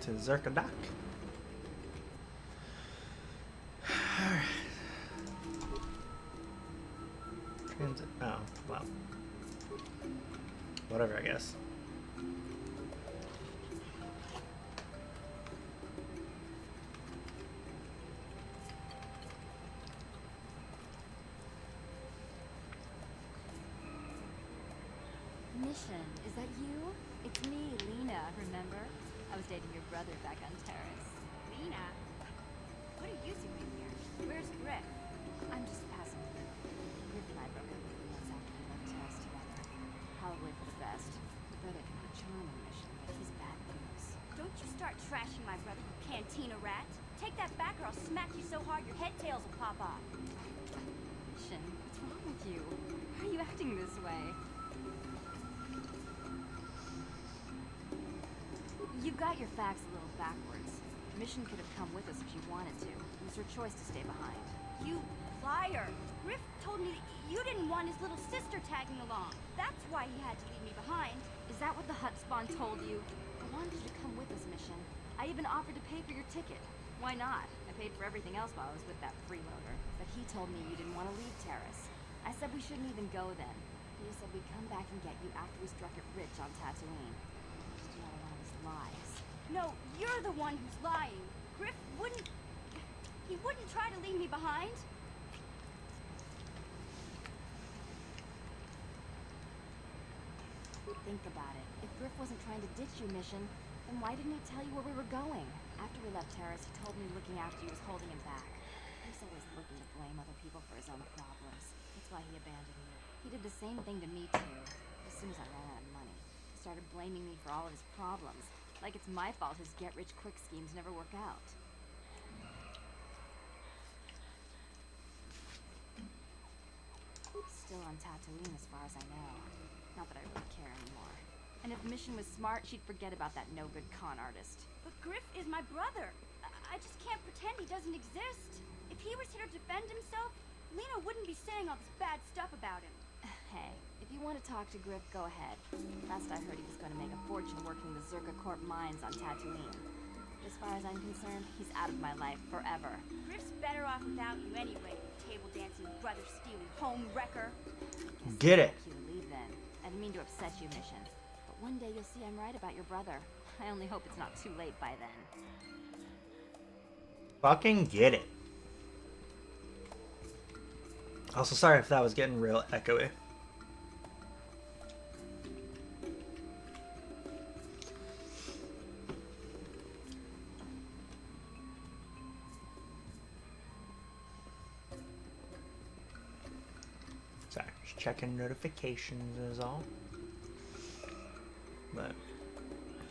To Zerkadak. Alright. Transit. Oh, well. Whatever, I guess. Mission, is that you? It's me, Lena, remember? I was dating your brother back on Terrace. Lena, what are you doing here? Where's Griff? I'm just passing through. Griff and I broke up a few months after we left Terrace together. Probably for the best. Your brother can be charming, Mission, but he's bad news. Don't you start trashing my brother, you cantina rat. Take that back or I'll smack you so hard your head tails will pop off. Mission, what's wrong with you? Why are you acting this way? You've got your facts a little backwards. Mission could have come with us if she wanted to. It was her choice to stay behind. You liar! Griff told me that you didn't want his little sister tagging along. That's why he had to leave me behind. Is that what the hut spawn told you? I wanted you to come with us, Mission. I even offered to pay for your ticket. Why not? I paid for everything else while I was with that freeloader. But he told me you didn't want to leave Terrace. I said we shouldn't even go then. He said we'd come back and get you after we struck it rich on Tatooine. Just another one of his lies. No, you're the one who's lying. Griff wouldn't... He wouldn't try to leave me behind. Think about it. If Griff wasn't trying to ditch you, Mission, then why didn't he tell you where we were going? After we left Terrace, he told me looking after you was holding him back. He's always looking to blame other people for his own problems. That's why he abandoned you. He did the same thing to me, too. As soon as I ran out of money, he started blaming me for all of his problems. Like it's my fault his get-rich-quick schemes never work out. Still on Tatooine as far as I know. Not that I really care anymore. And if Mission was smart, she'd forget about that no-good con artist. But Griff is my brother. I just can't pretend he doesn't exist. If he was here to defend himself, Lena wouldn't be saying all this bad stuff about him. Hey, if you want to talk to Griff, go ahead. Last I heard he was going to make a fortune working the Zerka Corp mines on Tatooine. As far as I'm concerned, he's out of my life forever. Griff's better off without you anyway, you table-dancing, brother-stealing home wrecker. Get it. You to leave then. I didn't mean to upset you, Mission. But one day you'll see I'm right about your brother. I only hope it's not too late by then. Fucking get it. Also, sorry if that was getting real echoey. Sorry, just checking notifications is all. But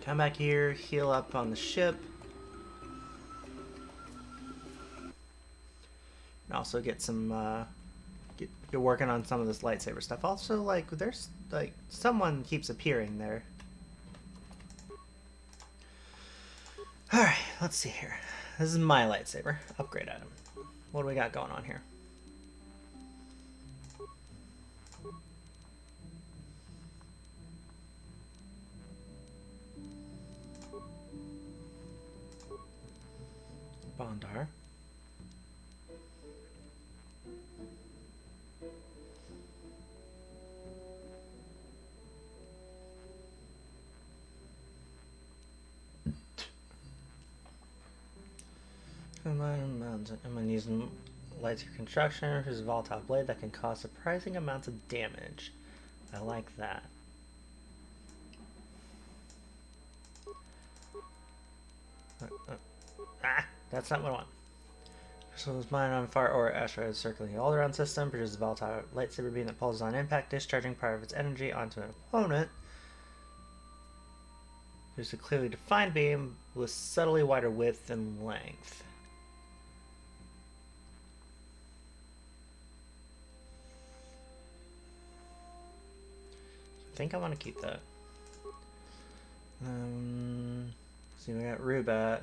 come back here, heal up on the ship. And also get some get working on some of this lightsaber stuff. Also, like, there's like someone keeps appearing there. Alright, let's see here. This is my lightsaber. Upgrade item. What do we got going on here? Bondar. I'm using lightsaber construction, which is a volatile blade that can cause surprising amounts of damage. I like that. That's not what I want. Crystal's mine on far or asteroid circling the Alderaan system produces a volatile lightsaber beam that pulses on impact, discharging part of its energy onto an opponent. There's a clearly defined beam with subtly wider width and length. I think I want to keep that. See, we got Rubat.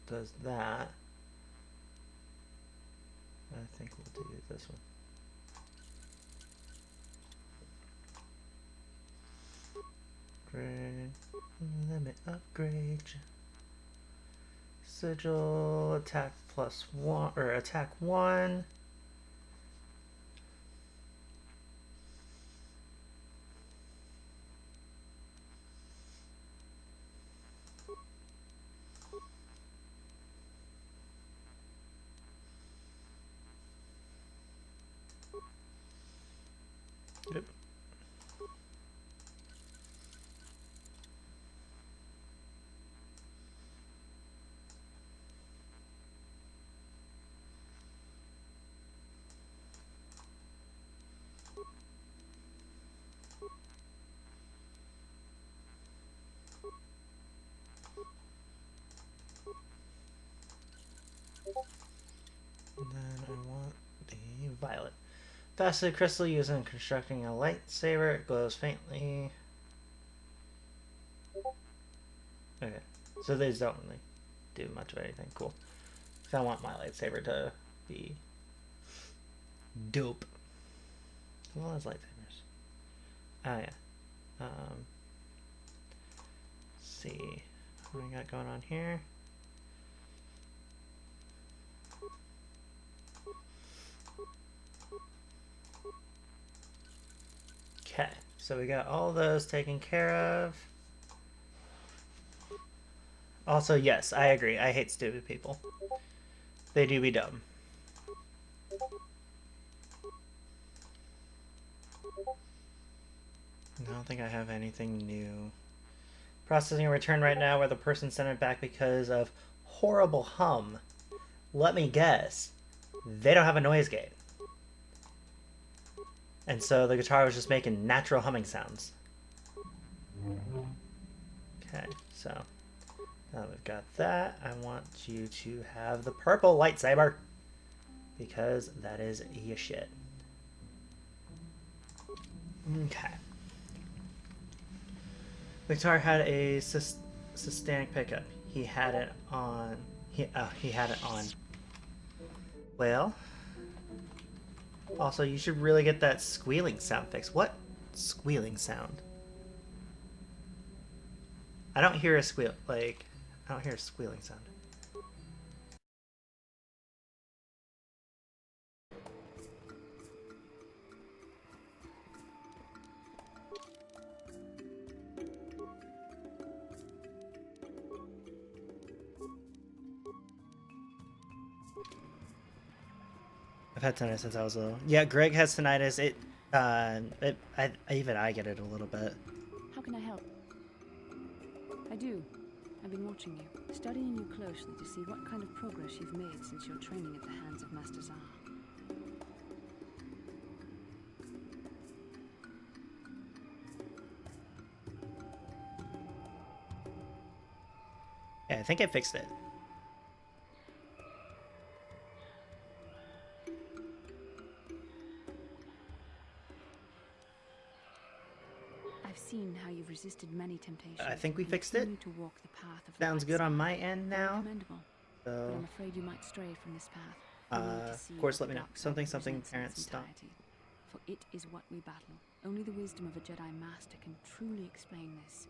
Does that. I think we'll do this one. Great. Let me upgrade. Sigil, attack +1, or attack 1. Yep. And then I want the violet. Faceted crystal used in constructing a lightsaber. It glows faintly. Okay, so these don't really do much of anything. Cool. So I want my lightsaber to be dope. Who has lightsabers? Oh yeah. Let's see what we got going on here. Okay, so we got all those taken care of. Also, yes, I agree. I hate stupid people. They do be dumb. I don't think I have anything new. Processing a return right now where the person sent it back because of horrible hum. Let me guess. They don't have a noise gate. And so the guitar was just making natural humming sounds. Okay, so now we've got that. I want you to have the purple lightsaber because that is your shit. Okay. Victar had a systemic pickup. He had it on. He had it on. Well. Also, you should really get that squealing sound fixed. What squealing sound? I don't hear a squeal. Like, I don't hear a squealing sound. I've had tinnitus since I was little. Yeah, Greg has tinnitus. Even I get it a little bit. How can I help? I do. I've been watching you, studying you closely to see what kind of progress you've made since your training at the hands of Master Zar. Yeah, I think I fixed it. I've seen how you've resisted many temptations. I think we and fixed it. continue to walk the path of the Sounds light good on side. my end now. Commendable. But So, I'm afraid you might stray from this path. You need to see of course, what let me the know. dark side Something, something, represents in parents, its stop. entirety. For it is what we battle. Only the wisdom of a Jedi Master can truly explain this.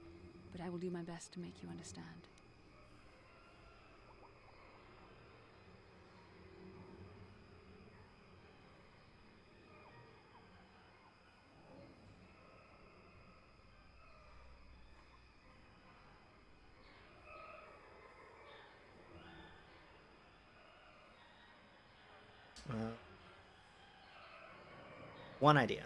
But I will do my best to make you understand. One idea.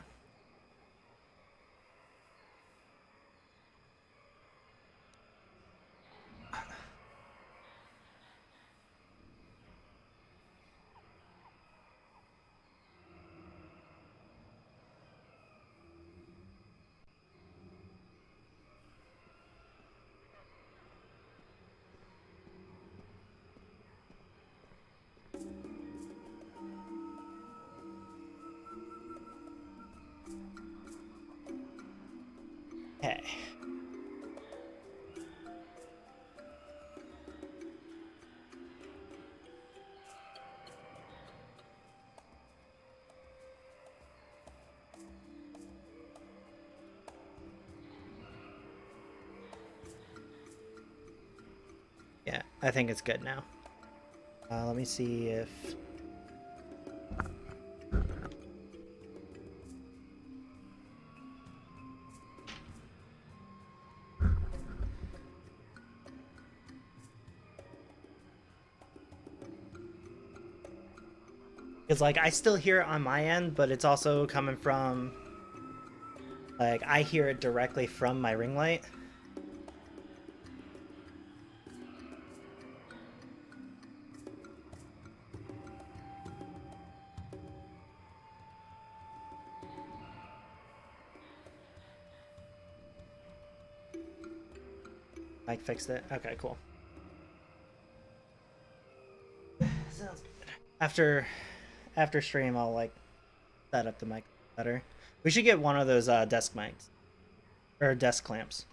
Okay. Yeah, I think it's good now. Let me see if... Because, like, I still hear it on my end, but it's also coming from... Like, I hear it directly from my ring light. Mike fixed it. Okay, cool. Sounds good. After stream, I'll like set up the mic better. We should get one of those desk mics or desk clamps.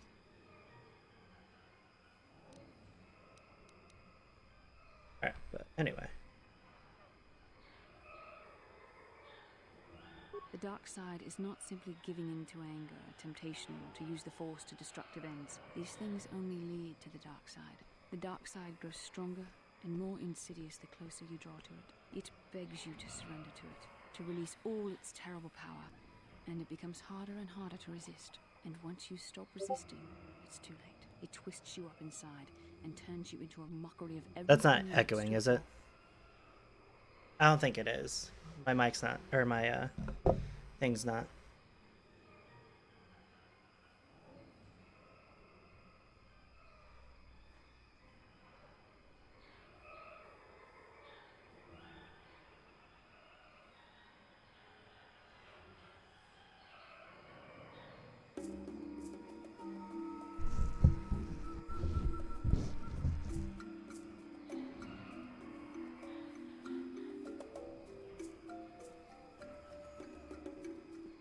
All right, but anyway. The dark side is not simply giving in to anger, temptation, or to use the force to destructive ends. These things only lead to the dark side. The dark side grows stronger and more insidious the closer you draw to it. It begs you to surrender to it, to release all its terrible power, and it becomes harder and harder to resist. And once you stop resisting, it's too late. It twists you up inside and turns you into a mockery of everything. That's not echoing, is it? I don't think it is. My mic's not, or my thing's not.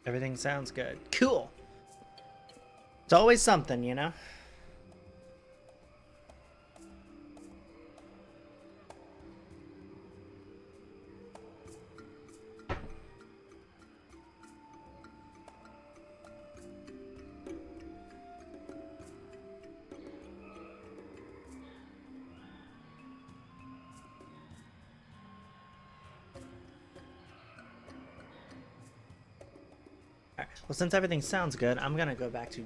Everything sounds good. Cool. It's always something, you know? Alright, well, since everything sounds good, I'm gonna go back to...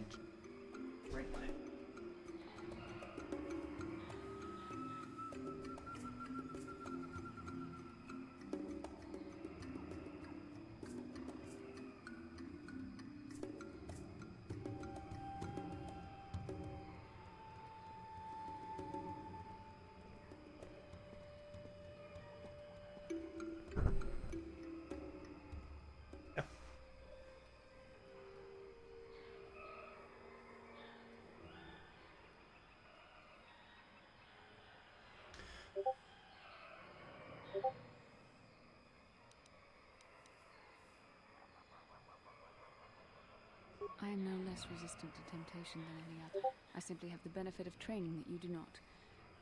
I am no less resistant to temptation than any other. I simply have the benefit of training that you do not.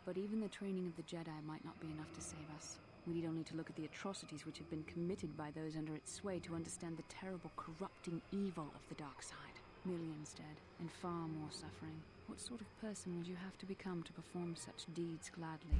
But even the training of the Jedi might not be enough to save us. We need only to look at the atrocities which have been committed by those under its sway to understand the terrible corrupting evil of the dark side. Millions dead, and far more suffering. What sort of person would you have to become to perform such deeds gladly?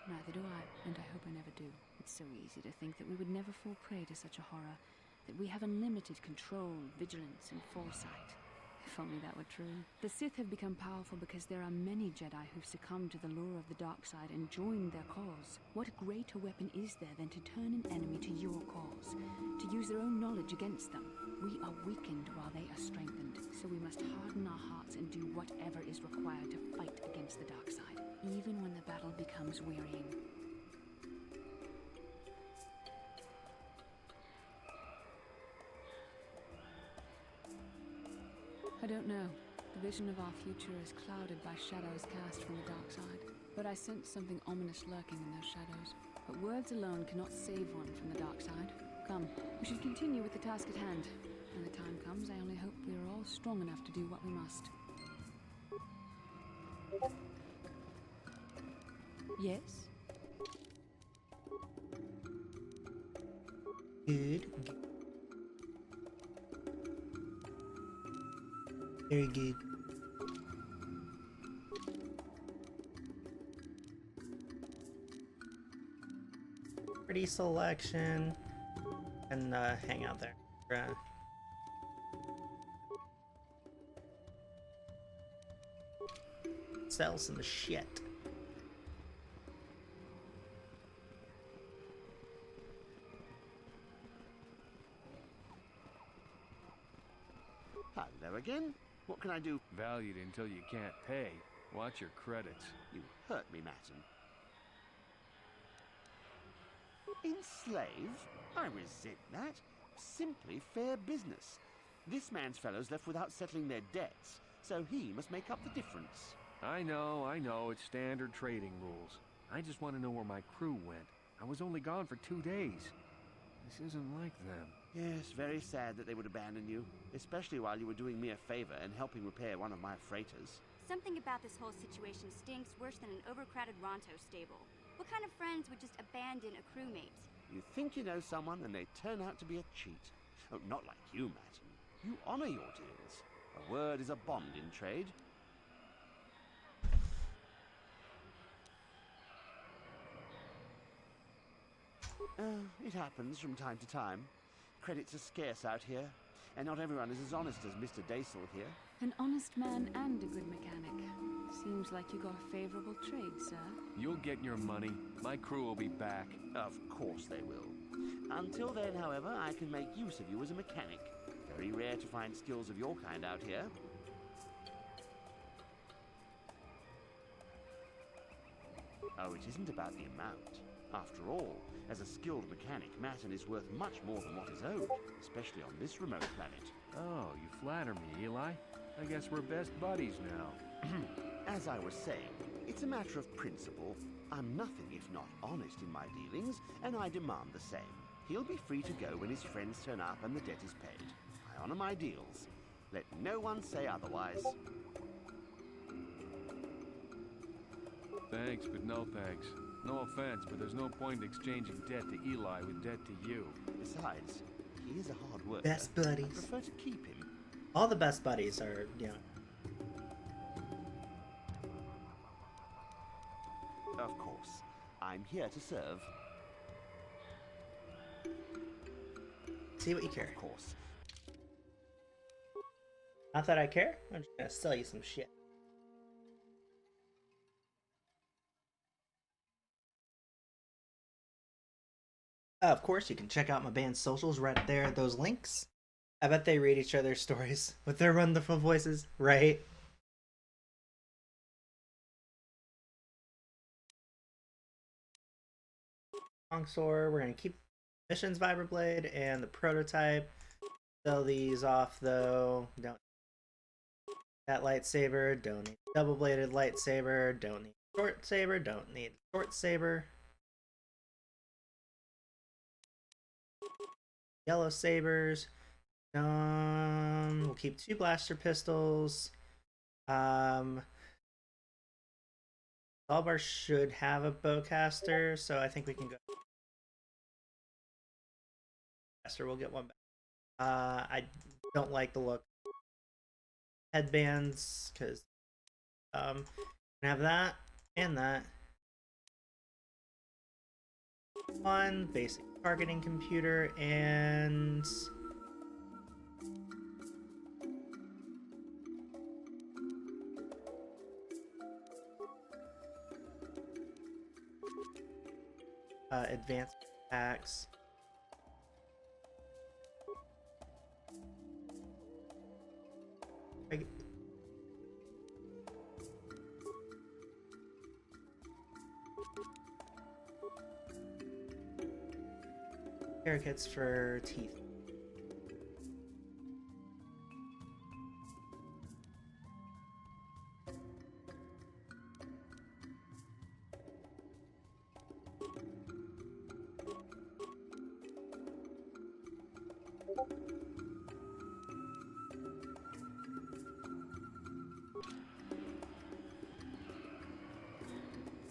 Neither do I, and I hope I never do. It's so easy to think that we would never fall prey to such a horror, that we have unlimited control, vigilance, and foresight. If only that were true. The Sith have become powerful because there are many Jedi who've succumbed to the lure of the dark side and joined their cause. What greater weapon is there than to turn an enemy to your cause, to use their own knowledge against them? We are weakened while they are strengthened, so we must harden our hearts and do whatever is required to fight against the dark side, even when the battle becomes wearying. I don't know. The vision of our future is clouded by shadows cast from the dark side. But I sense something ominous lurking in those shadows. But words alone cannot save one from the dark side. Come, we should continue with the task at hand. When the time comes, I only hope we are all strong enough to do what we must. Yes? Good. Very good. Pretty selection. And hang out there. Sell some shit. Hello again. What can I do? Valued until you can't pay. Watch your credits. You hurt me, Matton. Enslave? I resent that. Simply fair business. This man's fellows left without settling their debts, so he must make up the difference. I know, it's standard trading rules. I just want to know where my crew went. I was only gone for 2 days. This isn't like them. Yes, very sad that they would abandon you, especially while you were doing me a favor and helping repair one of my freighters. Something about this whole situation stinks worse than an overcrowded Ronto stable. What kind of friends would just abandon a crewmate? You think you know someone and they turn out to be a cheat. Oh, not like you, Matton. You honor your deals. A word is a bond in trade. It happens from time to time. Credits are scarce out here, and not everyone is as honest as Mr. Daisel here. An honest man and a good mechanic. Seems like you got a favorable trade, sir. You'll get your money. My crew will be back. Of course they will. Until then, however, I can make use of you as a mechanic. Very rare to find skills of your kind out here. Oh, it isn't about the amount. After all, as a skilled mechanic, Matton is worth much more than what is owed, especially on this remote planet. Oh, you flatter me, Eli. I guess we're best buddies now. As I was saying, it's a matter of principle. I'm nothing if not honest in my dealings, and I demand the same. He'll be free to go when his friends turn up and the debt is paid. I honor my deals. Let no one say otherwise. Thanks, but no thanks. No offense, but there's no point in exchanging debt to Eli with debt to you. Besides, he is a hard worker. Best buddies. I prefer to keep him. All the best buddies are, you know. Of course. I'm here to serve. See what you care. Of course. Not that I care. I'm just gonna sell you some shit. Of course, you can check out my band's socials right there at those links. I bet they read each other's stories with their wonderful voices, right? Longsword, we're gonna keep missions Vibroblade and the prototype. Sell these off though. Don't need that lightsaber. Don't need double-bladed lightsaber. Don't need short saber. Don't need short saber. Yellow sabers. We'll keep 2 blaster pistols. Zalbar should have a bowcaster, so I think we can go. We'll get one back. I don't like the look. Headbands, because have that and that. One basic targeting computer and advanced packs. Haircuts for teeth.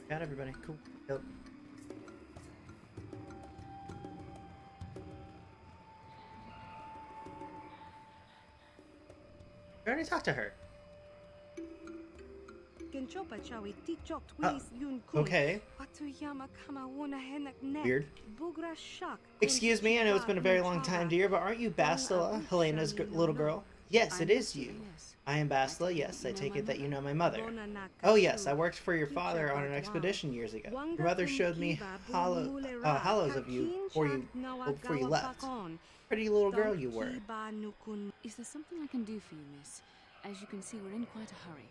Got everybody. Cool. Yep. I already talked to her. Okay. Weird. Excuse me, I know it's been a very long time, dear, but aren't you Bastila, Helena's little girl? Yes, it is you. I am Bastila, yes, I take it that you know my mother. Oh yes, I worked for your father on an expedition years ago. Your mother showed me hollows of you before you left. Pretty little girl you were. Is there something I can do for you, miss? As you can see, we're in quite a hurry.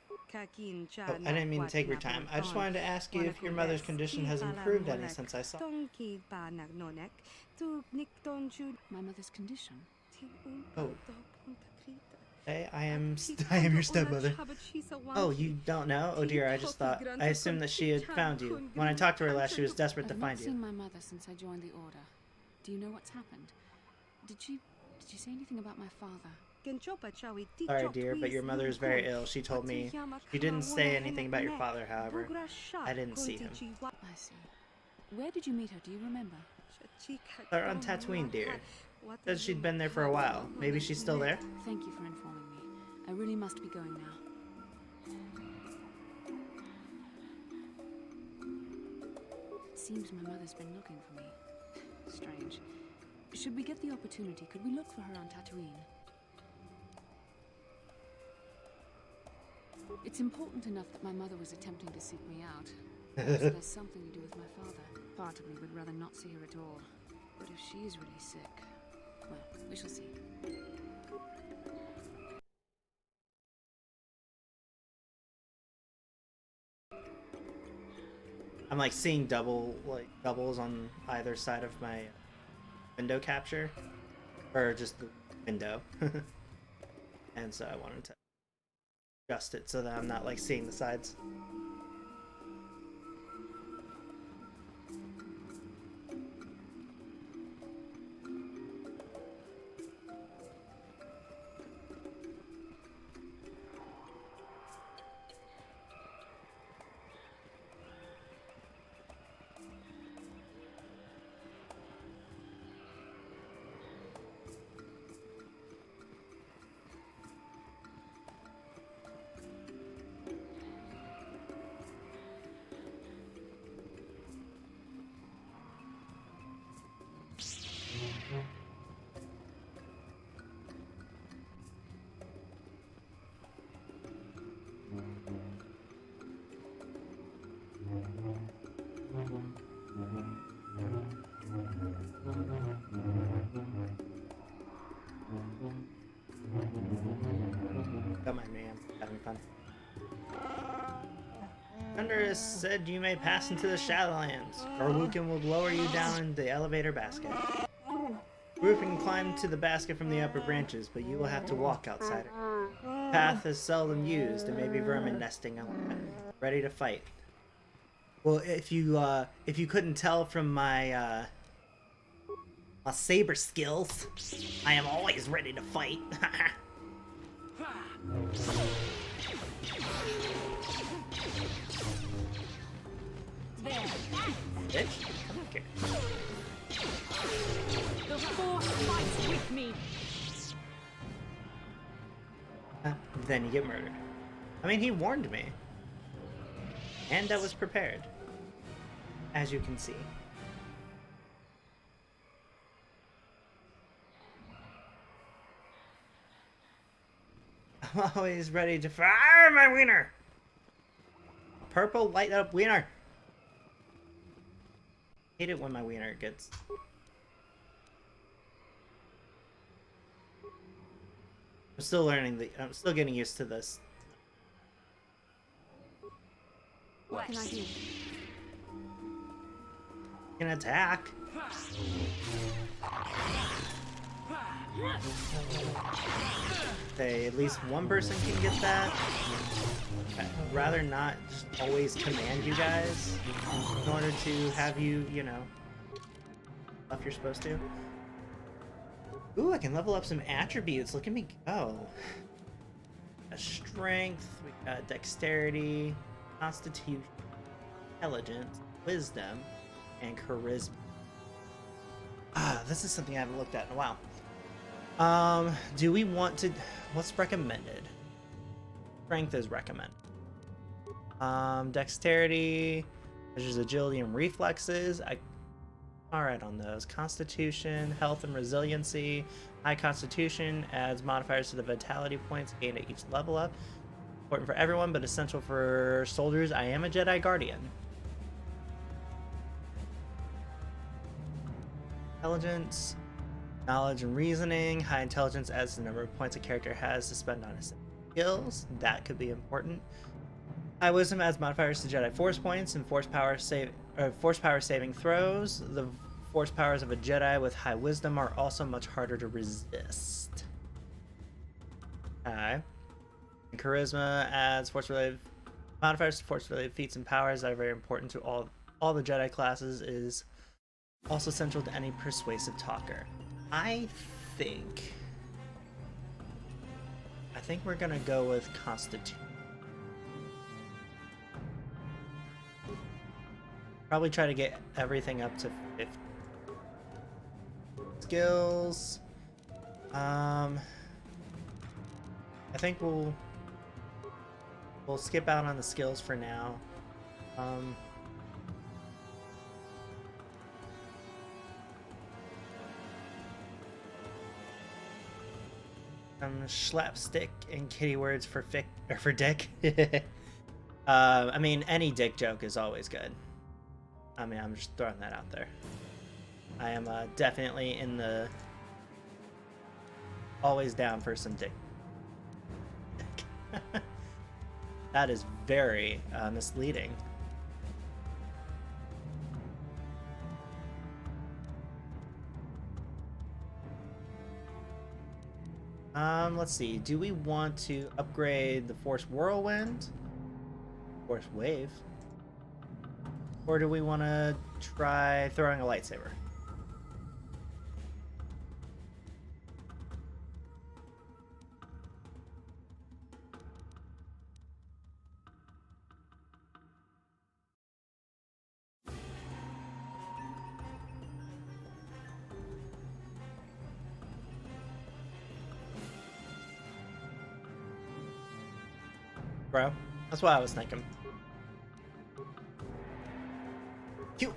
Oh, I didn't mean to take your time. I just wanted to ask you if your mother's condition has improved any since I saw. My mother's condition? Oh. Hey, I am your stepmother. Oh, you don't know? Oh dear, I assumed that she had found you. When I talked to her last, she was desperate to find you. I've not seen my mother since I joined the Order. Do you know what's happened? Did she say anything about my father? Sorry, dear, but your mother is very ill. She told me. She didn't say anything about your father, however. I didn't see him. I see. Where did you meet her? Do you remember? They're on Tatooine, dear. Said she'd been there for a while. Maybe she's still there? Thank you for informing me. I really must be going now. It seems my mother's been looking for me. Strange. Should we get the opportunity, could we look for her on Tatooine? It's important enough that my mother was attempting to seek me out. Perhaps it has something to do with my father. Part of me would rather not see her at all. But if she is really sick, well, we shall see. I'm like seeing doubles on either side of my window capture, or just the window. And so I wanted to adjust it so that I'm not like seeing the sides. Don't mind me, I'm having fun. Chuundar said you may pass into the Shadowlands. Garwookin will lower you down in the elevator basket. Roof can climb to the basket from the upper branches, but you will have to walk outside it. The path is seldom used, and maybe vermin nesting on it. Ready to fight. Well, if you couldn't tell from my my saber skills, I am always ready to fight. Bitch, come up here. The Force fights with me. Then you get murdered. I mean, he warned me. And I was prepared. As you can see. I'm always ready to fire my wiener! Purple light up wiener! Hate it when my wiener gets... I'm still learning I'm still getting used to this. What can I do? Can attack. Okay, at least one person can get that. I'd rather not just always command you guys in order to have you, you know, stuff you're supposed to. Ooh, I can level up some attributes. Look at me go. got strength, we got dexterity, constitution, intelligence, wisdom, and charisma. This is something I haven't looked at in a while. Do we want to... What's recommended? Strength is recommended. Dexterity, measures agility and reflexes. Alright on those. Constitution, health and resiliency. High constitution adds modifiers to the vitality points gained at each level up. Important for everyone, but essential for soldiers. I am a Jedi Guardian. Intelligence, knowledge and reasoning. High intelligence adds the number of points a character has to spend on his skills. That could be important. High wisdom adds modifiers to Jedi Force points and Force power saving throws. The Force powers of a Jedi with high wisdom are also much harder to resist. Okay. And charisma adds force-related modifiers to force-related feats and powers that are very important to all the Jedi classes. Is also central to any persuasive talker. I think we're gonna go with Constitution. Probably try to get everything up to 50. Skills. I think we'll skip out on the skills for now. Slapstick and kitty words for dick. I mean, any dick joke is always good. I mean, I'm just throwing that out there. I am definitely in the always down for some dick. That is very misleading. Let's see. Do we want to upgrade the Force Whirlwind? Force Wave? Or do we want to try throwing a lightsaber? Bro, that's what I was thinking. Cute.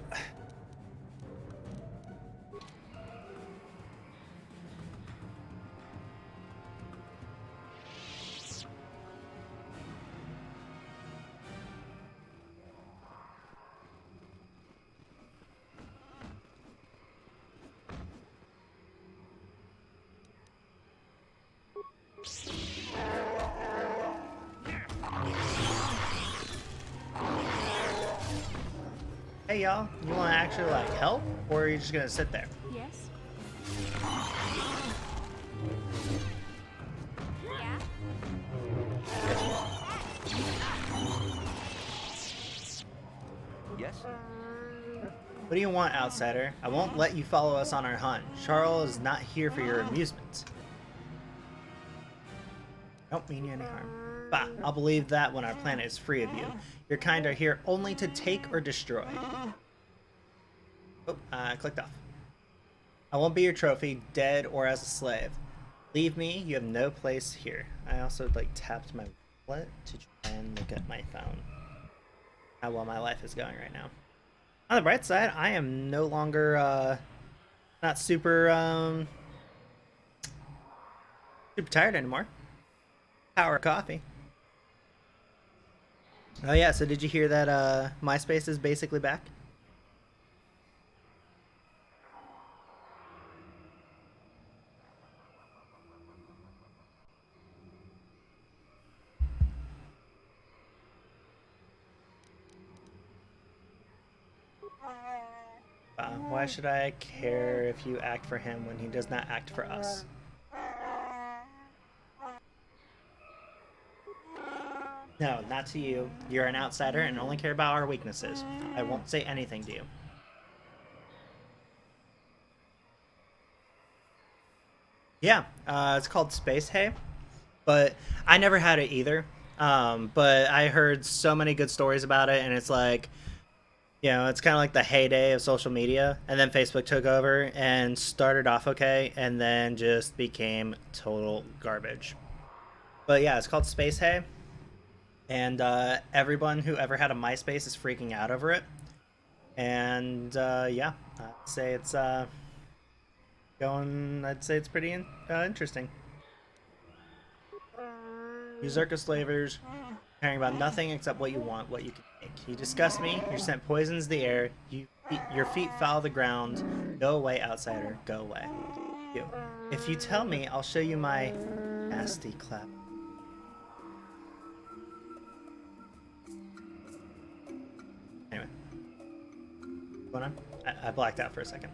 Hey y'all, you want to actually like help, or are you just gonna sit there? Yes? Yeah? Yes? What do you want, outsider? I won't let you follow us on our hunt. Charles is not here for your amusement. Don't mean you any harm. Bah, I'll believe that when our planet is free of you. Your kind are here only to take or destroy. Oh, I clicked off. I won't be your trophy, dead or as a slave. Leave me, you have no place here. I also like tapped my wallet to try and look at my phone. How well my life is going right now. On the bright side, I am no longer not super super tired anymore. Power of coffee. Oh yeah, so did you hear that MySpace is basically back? Why should I care if you act for him when he does not act for us? No, not to you. You're an outsider and only care about our weaknesses. I won't say anything to you. Yeah, it's called Space Hay. but I never had it either. But I heard so many good stories about it, and it's like, you know, it's kind of like the heyday of social media, and then Facebook took over and started off okay, and then just became total garbage. But yeah, it's called Space Hay, and everyone who ever had a MySpace is freaking out over it. And yeah, I'd say it's going. I'd say it's pretty interesting. You Zerka slavers, caring about nothing except what you want, what you can make. You disgust me. Your scent poisons the air. Your feet foul the ground. Go away, outsider. Go away. You. If you tell me, I'll show you my nasty clap. Anyway, what's going on? I blacked out for a second.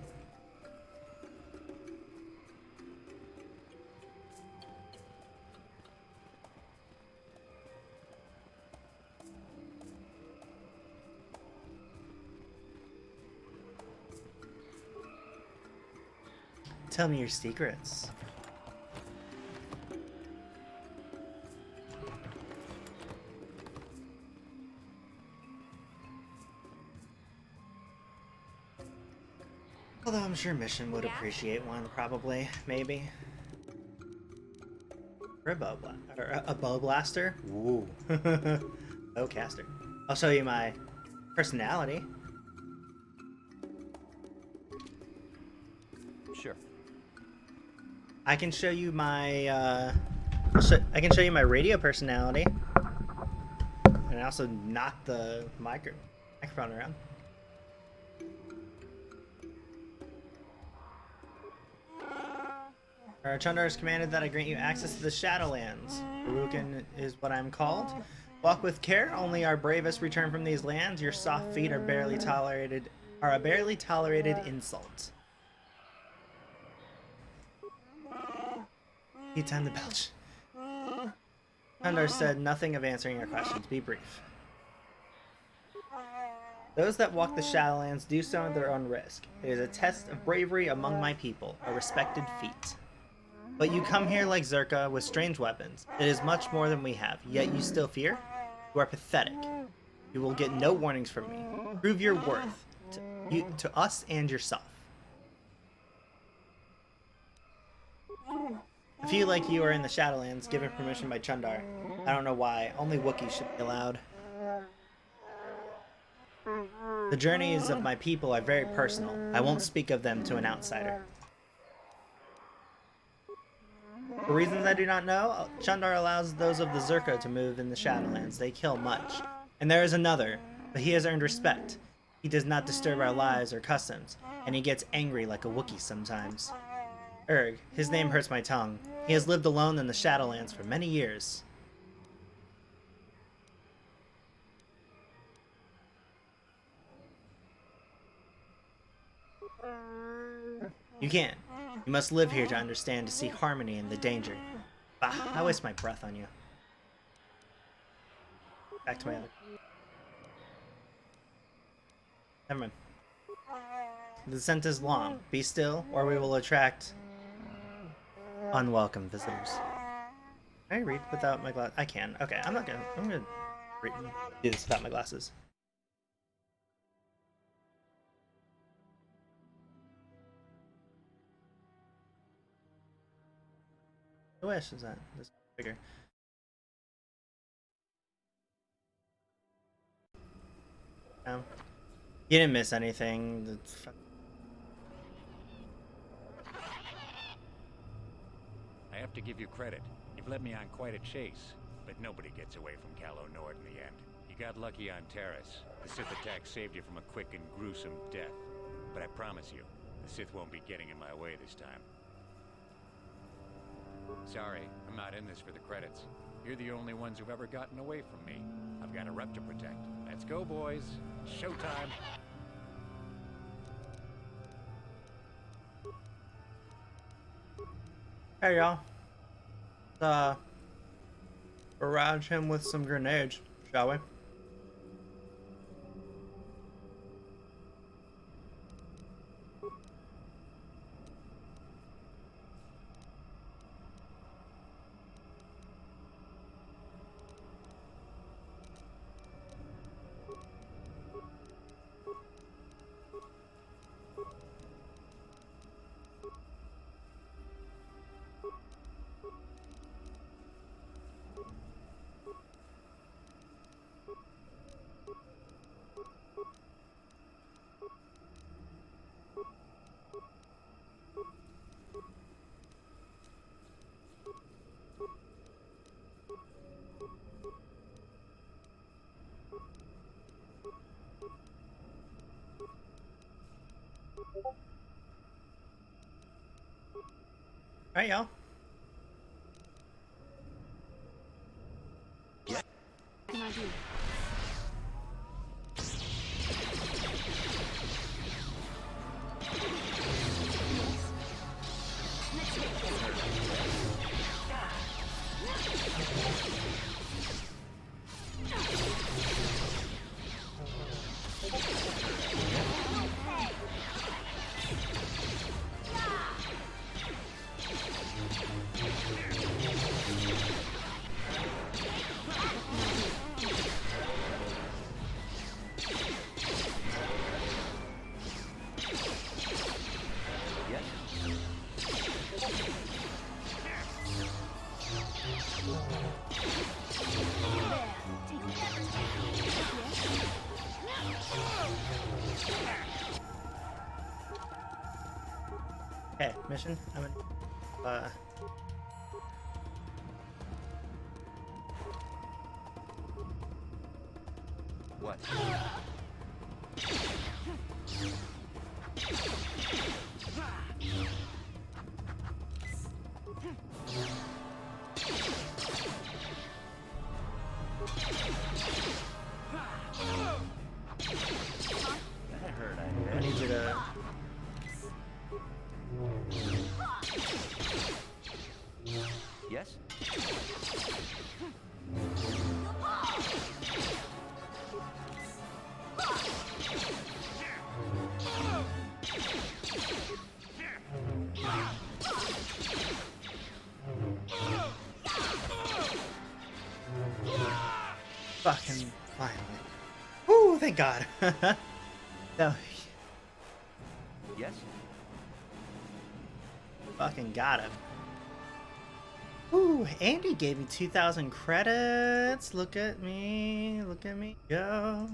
Tell me your secrets. Although I'm sure Mission would appreciate one, probably, maybe. Or a bow blaster? Ooh. Bowcaster. I'll show you my personality. Sure. I can show you my I can show you my radio personality. And I also knock the microphone around. Chuundar has commanded that I grant you access to the Shadowlands. Urukan is what I'm called. Walk with care. Only our bravest return from these lands. Your soft feet are a barely tolerated insult. He time to belch. Chuundar said nothing of answering your questions. Be brief. Those that walk the Shadowlands do so at their own risk. It is a test of bravery among my people, a respected feat. But you come here like Zerka with strange weapons. It is much more than we have, yet you still fear? You are pathetic. You will get no warnings from me. Prove your worth to us and yourself. I feel like you are in the Shadowlands, given permission by Chuundar. I don't know why. Only Wookiees should be allowed. The journeys of my people are very personal. I won't speak of them to an outsider. For reasons I do not know, Chuundar allows those of the Zerka to move in the Shadowlands. They kill much. And there is another, but he has earned respect. He does not disturb our lives or customs, and he gets angry like a Wookiee sometimes. Urg, his name hurts my tongue. He has lived alone in the Shadowlands for many years. You can't. You must live here to understand, to see harmony in the danger. Bah, I waste my breath on you. Back to my other. Never mind. The descent is long. Be still, or we will attract unwelcome visitors. Can I read without my glasses? I can. Okay, I'm gonna do this without my glasses. I wish is that this bigger. No. You didn't miss anything. I have to give you credit. You've led me on quite a chase, but nobody gets away from Calo Nord in the end. You got lucky on Terrace. The Sith attack saved you from a quick and gruesome death. But I promise you, the Sith won't be getting in my way this time. Sorry, I'm not in this for the credits. You're the only ones who've ever gotten away from me. I've got a rep to protect. Let's go, boys. Showtime. Hey, y'all. Barrage him with some grenades, shall we? Alright, y'all. What can I do? Okay, mission. I'm gonna What? That hurt, I I bet. need you to Yes? fucking finally. Woo, thank God. No, Yes? fucking got him. Ooh, Andy gave me 2,000 credits. Look at me. Look at me go.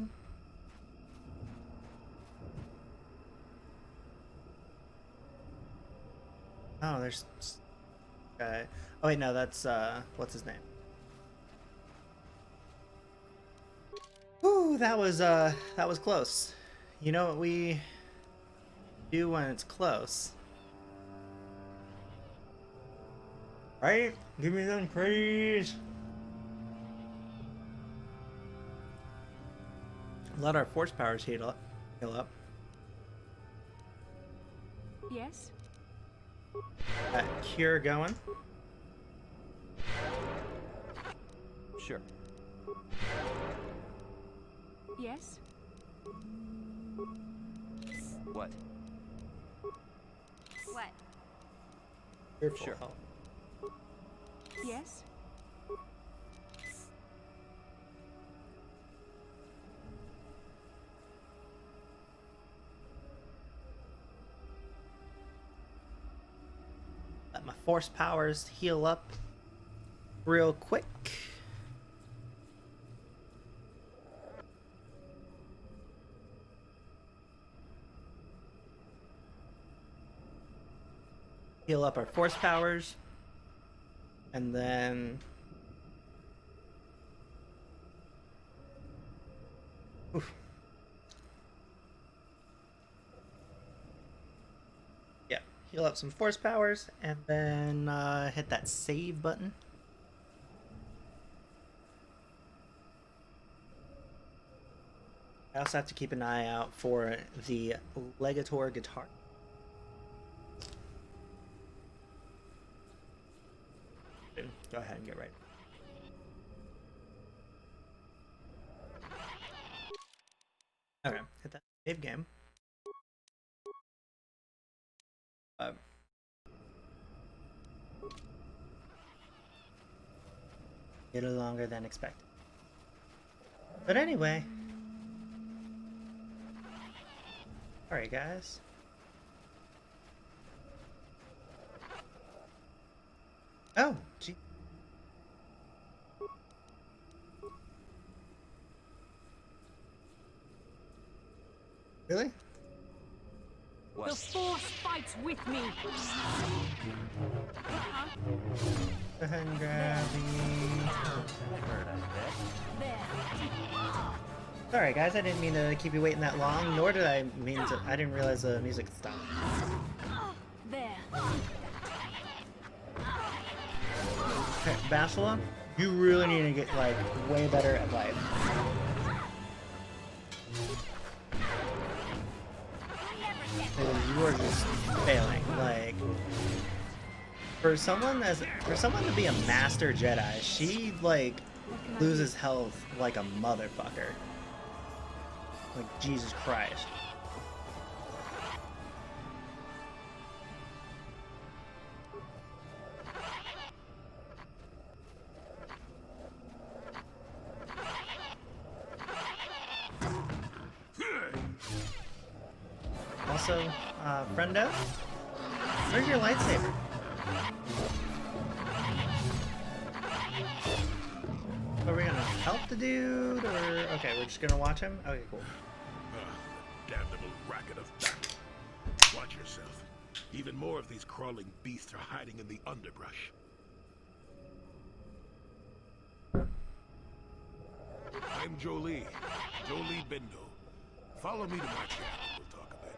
Oh, there's guy. Oh wait, no, that's what's his name? Ooh, that was close. You know what we do when it's close? Right? Give me them praise. Let our force powers heal up. Yes? That cure going. Sure. Yes? What? What? Fearful Sure. health. Yes? Let my force powers heal up real quick. Heal up our force powers. And then... Oof. Yeah, heal up some force powers, and then hit that save button. I also have to keep an eye out for the Legator guitar. Go ahead and get ready. Okay, hit that save game. A little longer than expected. But anyway. Alright, guys. Oh, gee. Really? What? The Force fights with me! Go ahead and grab the... That hurt, I bet. There! Sorry guys, I didn't mean to keep you waiting that long, nor did I mean to... I didn't realize the music stopped. There! Okay, Bachelor, you really need to get, like, way better at life. Because you are just failing. Like, for someone to be a master Jedi, she, like, loses health like a motherfucker. Like, Jesus Christ. Also, friendo, where's your lightsaber? Are we gonna help the dude, or okay, we're just gonna watch him? Okay, cool. Damnable racket of battle. Watch yourself. Even more of these crawling beasts are hiding in the underbrush. I'm Jolie Bindo. Follow me to my camp and we'll talk a bit.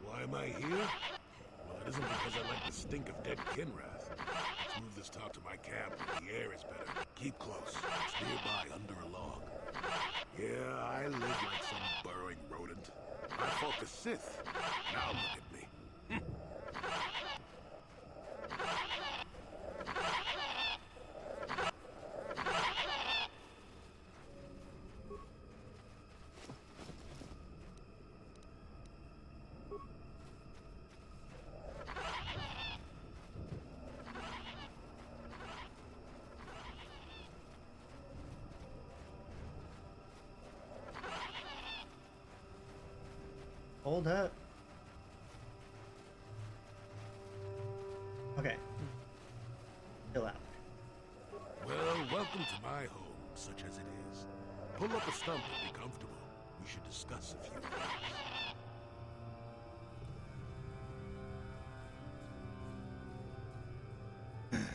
Why am I here? Well, it isn't because I like the stink of dead Kinrath. Let's move this talk to my camp where the air is better. Keep close. It's nearby under a log. Yeah, I live like some burrowing rodent. I fought the Sith. Now look at me. Hold up. Okay. Chill out. Well, welcome to my home, such as it is. Pull up a stump and be comfortable. We should discuss a few things.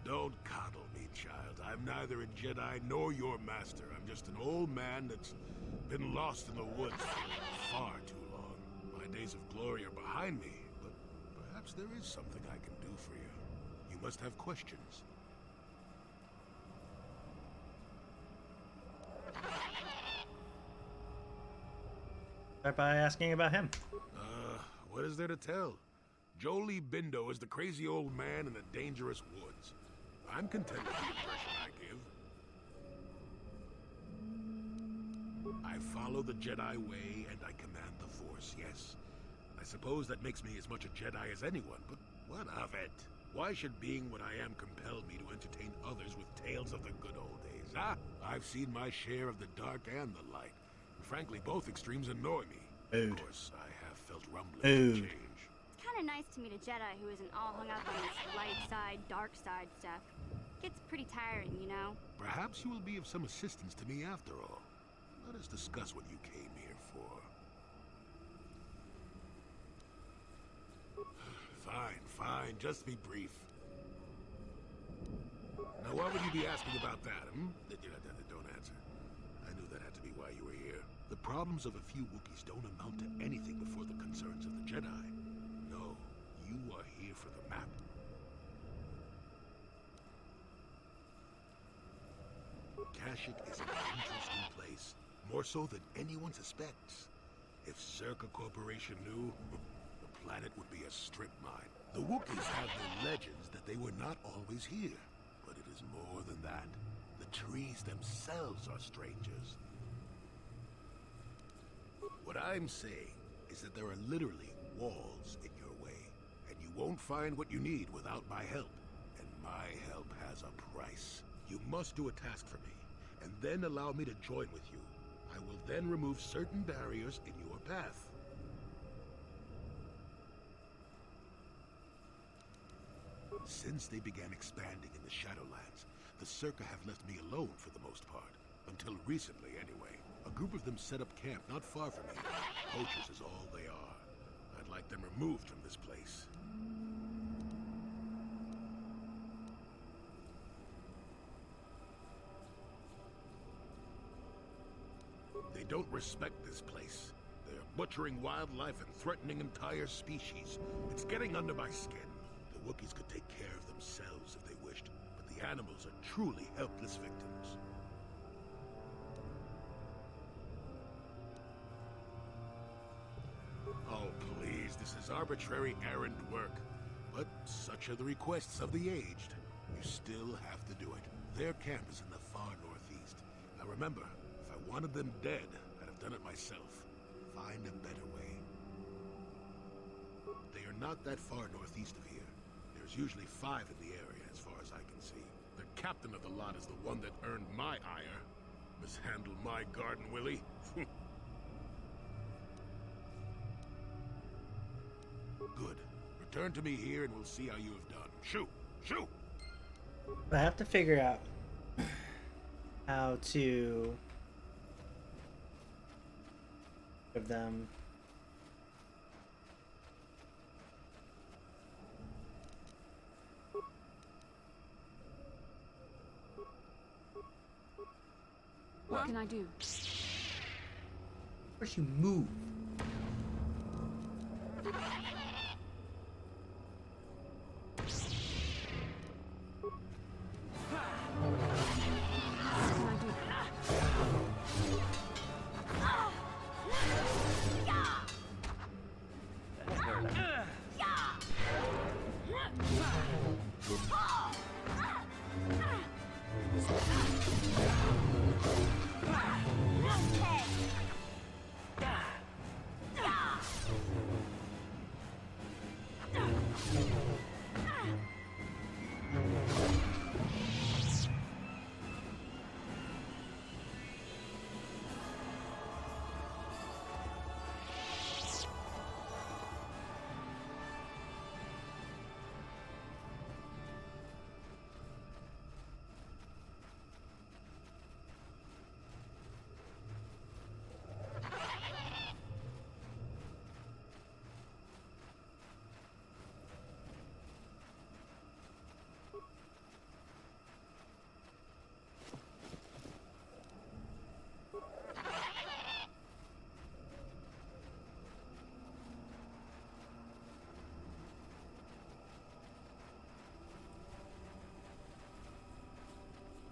Don't coddle me, child. I'm neither a Jedi nor your master. I'm just an old man that's been lost in the woods for far too long. My days of glory are behind me, but perhaps there is something I can do for you. You must have questions. Start by asking about him. What is there to tell? Jolie Bindo is the crazy old man in the dangerous woods. I'm content with the impression I give. I follow the Jedi way and I command the Force, yes. I suppose that makes me as much a Jedi as anyone, but what of it? Why should being what I am compel me to entertain others with tales of the good old days, huh? I've seen my share of the dark and the light. And frankly, both extremes annoy me. Dude. Of course, I have felt rumblings Dude. of change. It's kind of nice to meet a Jedi who isn't all hung up on this light side, dark side stuff. Gets pretty tiring, you know? Perhaps you will be of some assistance to me after all. Let us discuss what you came here for. Fine, just be brief. Now, why would you be asking about that, Don't answer. I knew that had to be why you were here. The problems of a few Wookiees don't amount to anything before the concerns of the Jedi. No, you are here for the map. Kashyyk is an interesting place, more so than anyone suspects. If Circa Corporation knew, the planet would be a strip mine. The Wookiees have their legends that they were not always here, but it is more than that. The trees themselves are strangers. What I'm saying is that there are literally walls in your way, and you won't find what you need without my help. And my help has a price. You must do a task for me, and then allow me to join with you. I will then remove certain barriers in your path. Since they began expanding in the Shadowlands, the Circa have left me alone for the most part. Until recently, anyway. A group of them set up camp not far from here. Poachers is all they are. I'd like them removed from this place. They don't respect this place. They're butchering wildlife and threatening entire species. It's getting under my skin. The Wookiees could take care of themselves if they wished, but the animals are truly helpless victims. Oh, please, this is arbitrary errand work. But such are the requests of the aged. You still have to do it. Their camp is in the far northeast. Now remember, if I wanted them dead, I'd have done it myself. Find a better way. They are not that far northeast of here. There's usually 5 in the area, as far as I can see. The captain of the lot is the one that earned my ire. Mishandle my garden, Willie. Good. Return to me here and we'll see how you have done. Shoo! Shoo! I have to figure out how to give them What can I do? Of course you move.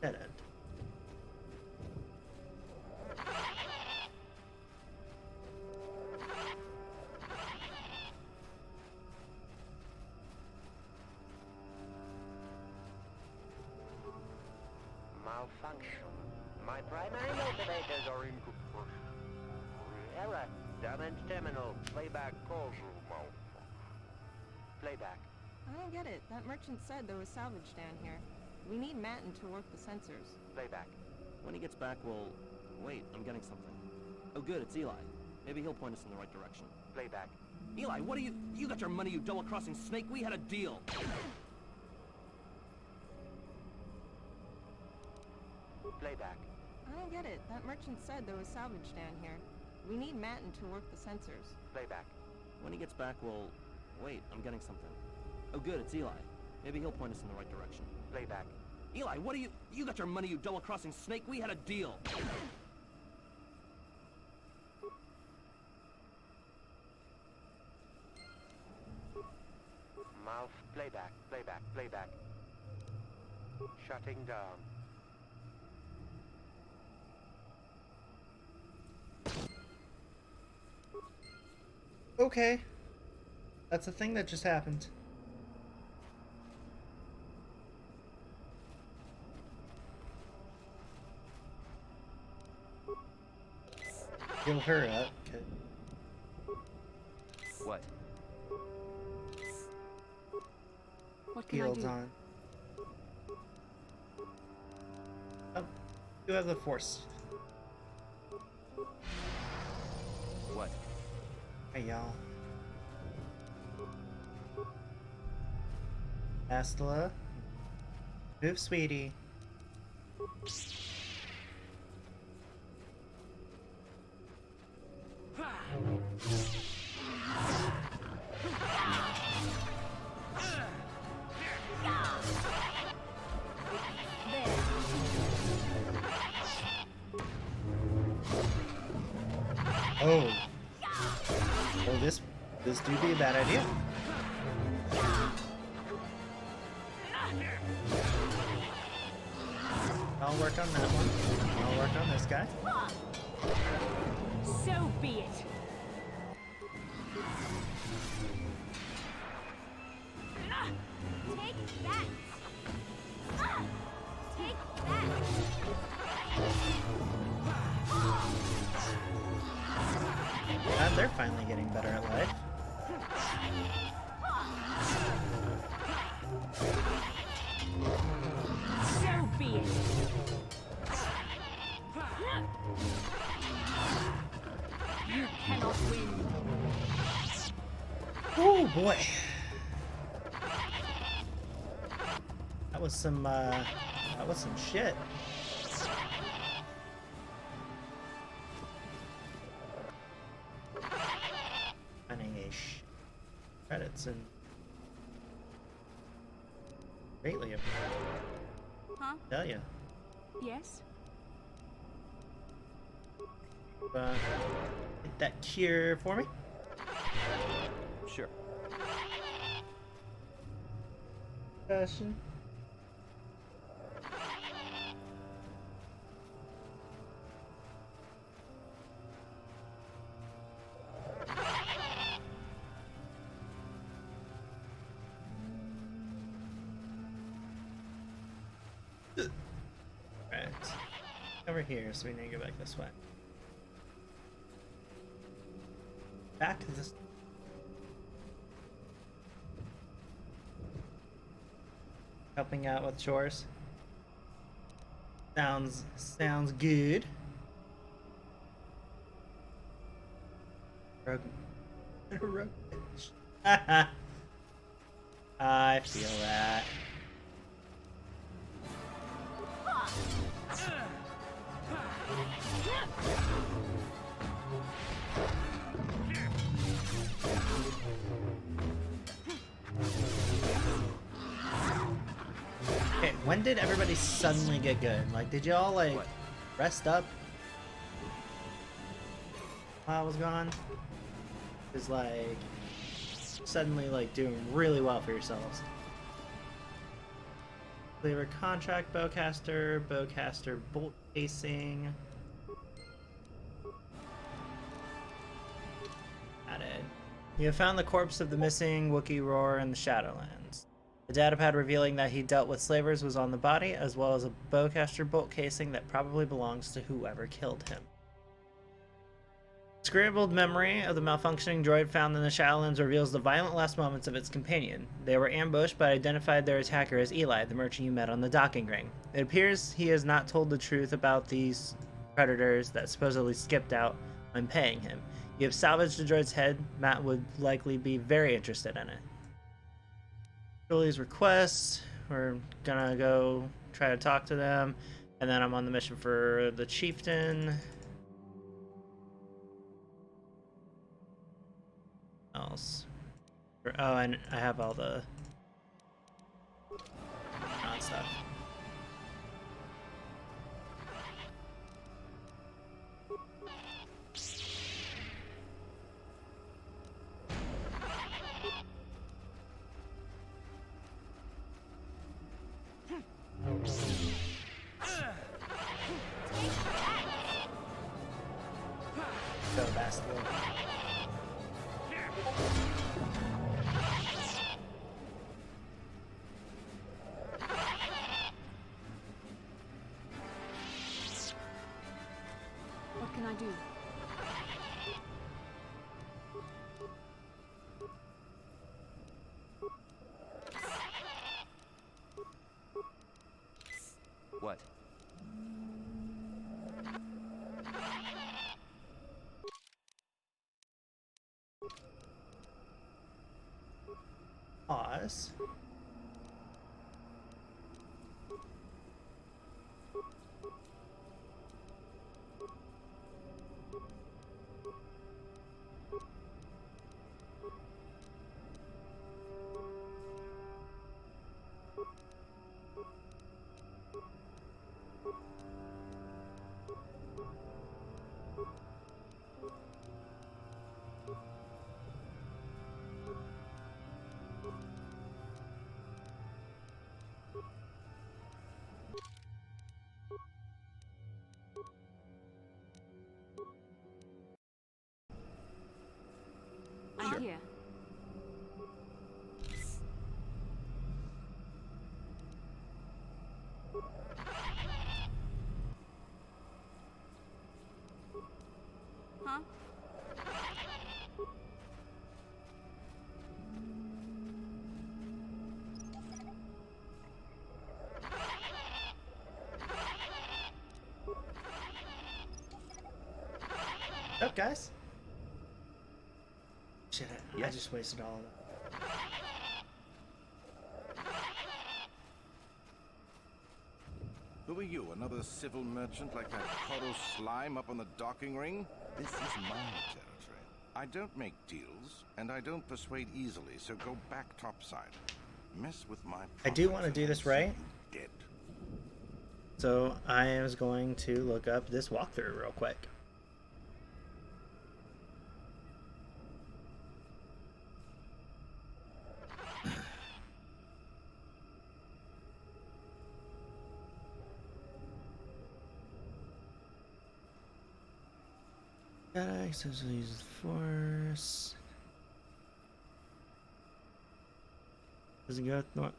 Dead end. Malfunction. My primary motivators are in error. Damage terminal. Playback calls room. Playback. I don't get it. That merchant said there was salvage down here. We need Matin to work the sensors. Playback. When he gets back, we'll... Wait, I'm getting something. Oh good, it's Eli. Maybe he'll point us in the right direction. Playback. Eli, what are you... You got your money, you double-crossing snake? We had a deal! Playback. I don't get it. That merchant said there was salvage down here. We need Matin to work the sensors. Playback. When he gets back, we'll... Wait, I'm getting something. Oh good, it's Eli. Maybe he'll point us in the right direction. Playback. Eli, what are you... You got your money, you double-crossing snake? We had a deal! Mouth. Playback. Playback. Playback. Shutting down. Okay. That's a thing that just happened. Heal her up. Okay. What? What can I Shields do? on. Oh, you have the force. What? Hey y'all. Astela. Move, sweetie. Oh. Oh, this do be a bad idea. I'll work on that one. I'll work on this guy. So be it. Take that! Take that! God, they're finally getting better at life. So be it. You cannot win. Oh boy. That was some shit. Finding a credits and greatly Huh? tell you. Yes? Get that cure for me. Sure. Question. Right. Over here, so we need to go back this way. Back to this. Helping out with chores. Sounds good. Rogue. Rogue. I feel that. Okay, when did everybody suddenly get good? Like, did y'all like rest up while I was gone? Is like suddenly like doing really well for yourselves. Flavor contract bowcaster bolt casing. Added. You have found the corpse of the missing Wookiee Roar in the Shadowlands. The datapad revealing that he dealt with slavers was on the body, as well as a bowcaster bolt casing that probably belongs to whoever killed him. Scribbled memory of the malfunctioning droid found in the Shadowlands reveals the violent last moments of its companion. They were ambushed but identified their attacker as Eli, the merchant you met on the docking ring. It appears he has not told the truth about these predators that supposedly skipped out when paying him. You have salvaged the droid's head. Matt would likely be very interested in it. Julie's request. We're gonna go try to talk to them. And then I'm on the mission for the chieftain. Else. Oh, and I have all the non-stuff. Go, Bastille. What can I do? What? Pause. Here. Huh? Up, guys? Shit, I just wasted all of that. Who are you, another civil merchant like that KOTOR slime up on the docking ring? This is my territory. I don't make deals, and I don't persuade easily, so go back topside. Mess with my I do want to do this right. dead. So I was going to look up this walkthrough real quick. Jedi essentially uses the Force. Does it go north?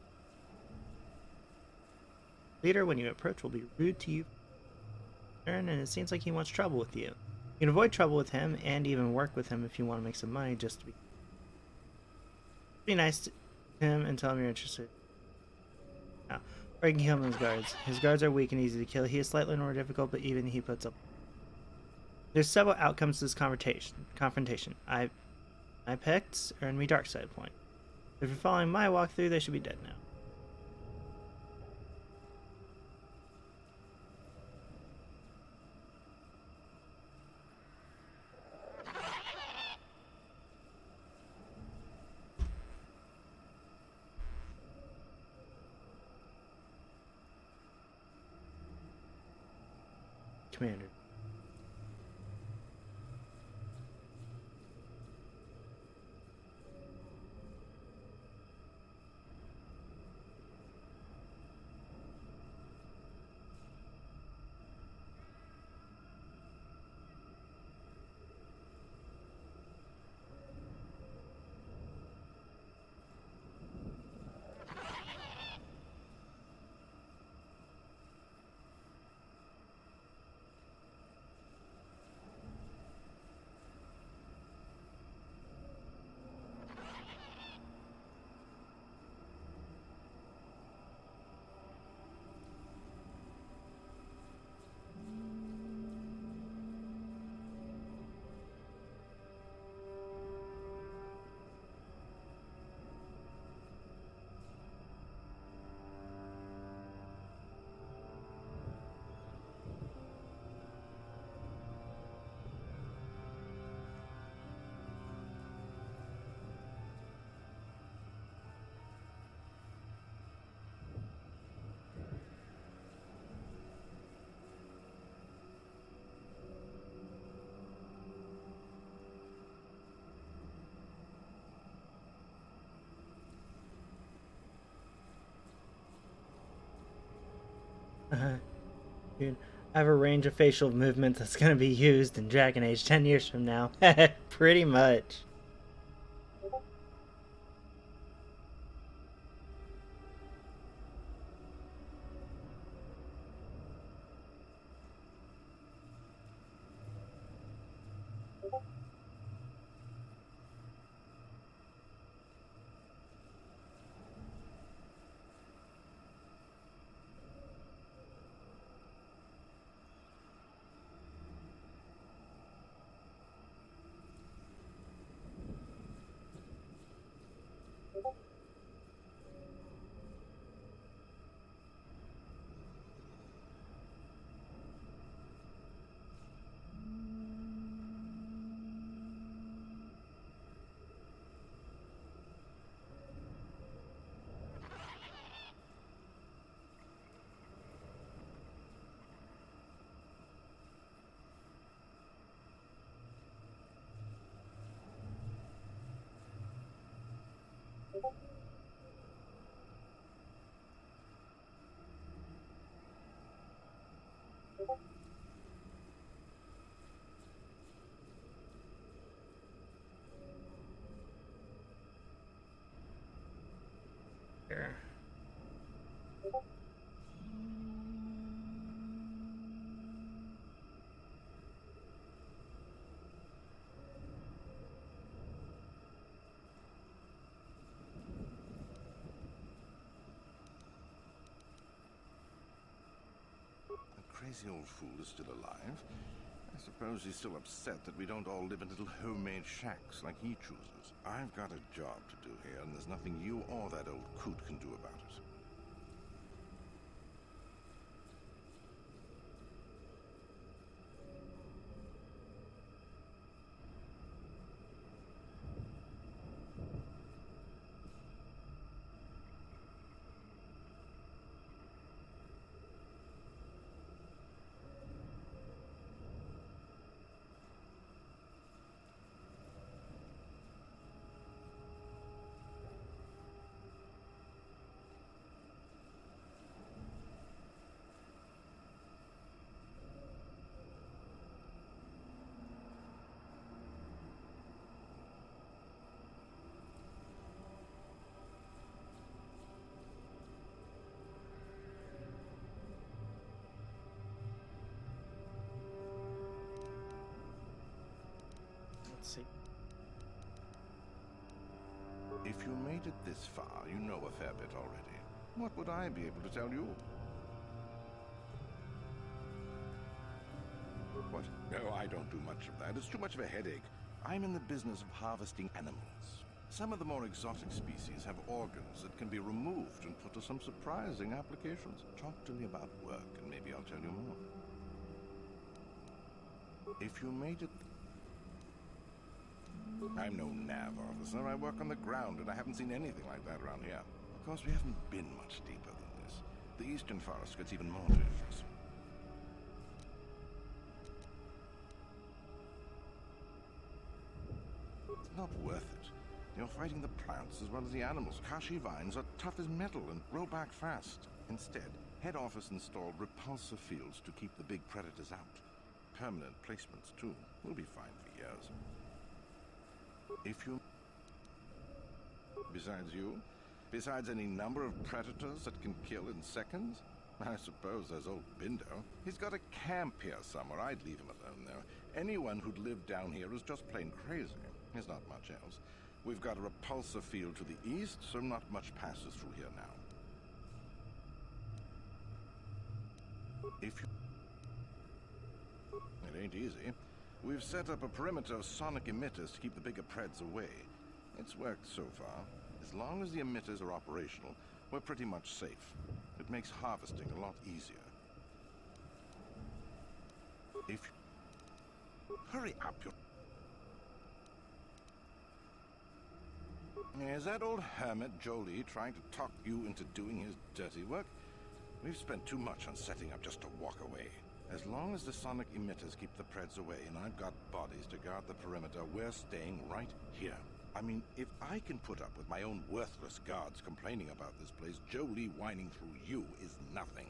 Leader, when you approach, will be rude to you. And it seems like he wants trouble with you. You can avoid trouble with him and even work with him if you want to make some money. Just to be nice to him and tell him you're interested. Now, or you can kill him with his guards. His guards are weak and easy to kill. He is slightly more difficult, but even he puts up. There's several outcomes to this confrontation. I picked earn me dark side point. If you're following my walkthrough, they should be dead now. Commander. Dude, I have a range of facial movement that's going to be used in Dragon Age 10 years from now. Pretty much. Here. Crazy old fool is still alive. I suppose he's still upset that we don't all live in little homemade shacks like he chooses. I've got a job to do here, and there's nothing you or that old coot can do about it. Let's see. If you made it this far, you know a fair bit already. What would I be able to tell you? What? No, I don't do much of that. It's too much of a headache. I'm in the business of harvesting animals. Some of the more exotic species have organs that can be removed and put to some surprising applications. Talk to me about work, and maybe I'll tell you more. If you made it... I'm no nav officer. I work on the ground, and I haven't seen anything like that around here. Of course, we haven't been much deeper than this. The eastern forest gets even more dangerous. It's not worth it. You're fighting the plants as well as the animals. Kashyyk vines are tough as metal and grow back fast. Instead, head office installed repulsor fields to keep the big predators out. Permanent placements, too. We'll be fine for years. If you... Besides you? Besides any number of predators that can kill in seconds? I suppose there's old Bindo. He's got a camp here somewhere. I'd leave him alone, though. Anyone who'd lived down here is just plain crazy. There's not much else. We've got a repulsor field to the east, so not much passes through here now. If you... It ain't easy. We've set up a perimeter of sonic emitters to keep the bigger preds away. It's worked so far. As long as the emitters are operational, we're pretty much safe. It makes harvesting a lot easier. If you... Hurry up, you... Is that old hermit Jolie trying to talk you into doing his dirty work? We've spent too much on setting up just to walk away. As long as the sonic emitters keep the preds away and I've got bodies to guard the perimeter, we're staying right here. I mean, if I can put up with my own worthless guards complaining about this place, Jolie whining through you is nothing.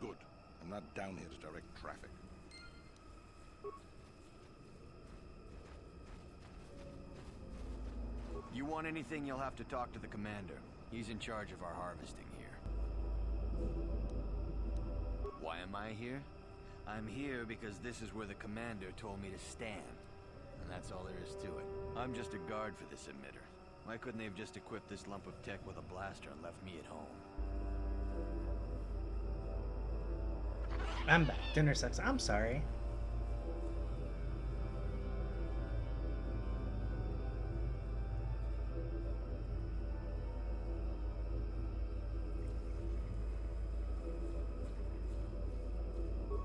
Good. I'm not down here to direct traffic. You want anything, you'll have to talk to the commander. He's in charge of our harvesting here. Why am I here? I'm here because this is where the commander told me to stand. And that's all there is to it. I'm just a guard for this emitter. Why couldn't they have just equipped this lump of tech with a blaster and left me at home? I'm back. Dinner sucks. I'm sorry.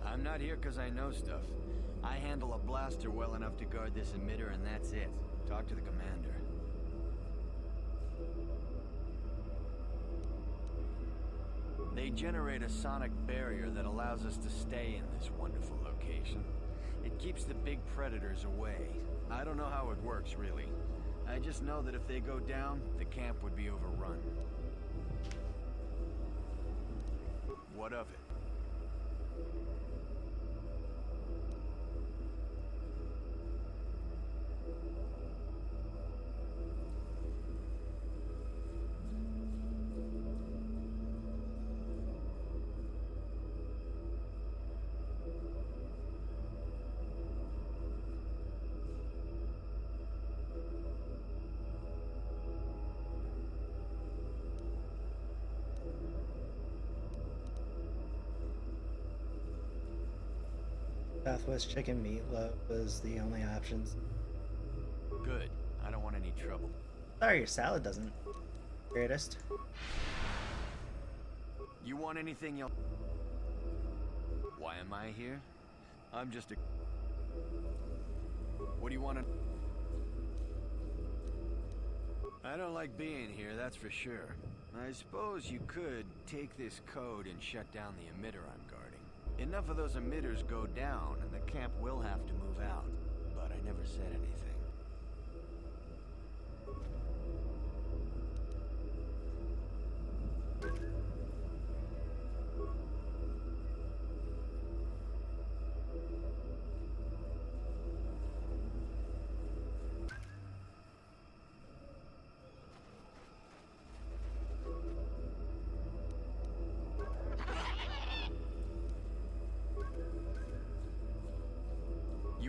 I'm not here because I know stuff. I handle a blaster well enough to guard this emitter, and that's it. Talk to the commander. They generate a sonic barrier that allows us to stay in this wonderful location. It keeps the big predators away. I don't know how it works, really. I just know that if they go down, the camp would be overrun. What of it? Southwest chicken meatloaf was the only options. Good. I don't want any trouble. Sorry, your salad doesn't. Greatest. You want anything you'll... Why am I here? I'm just a... What do you want to... I don't like being here, that's for sure. I suppose you could take this code and shut down the emitter I'm guarding. Enough of those emitters go down, and the camp will have to move out. But I never said anything.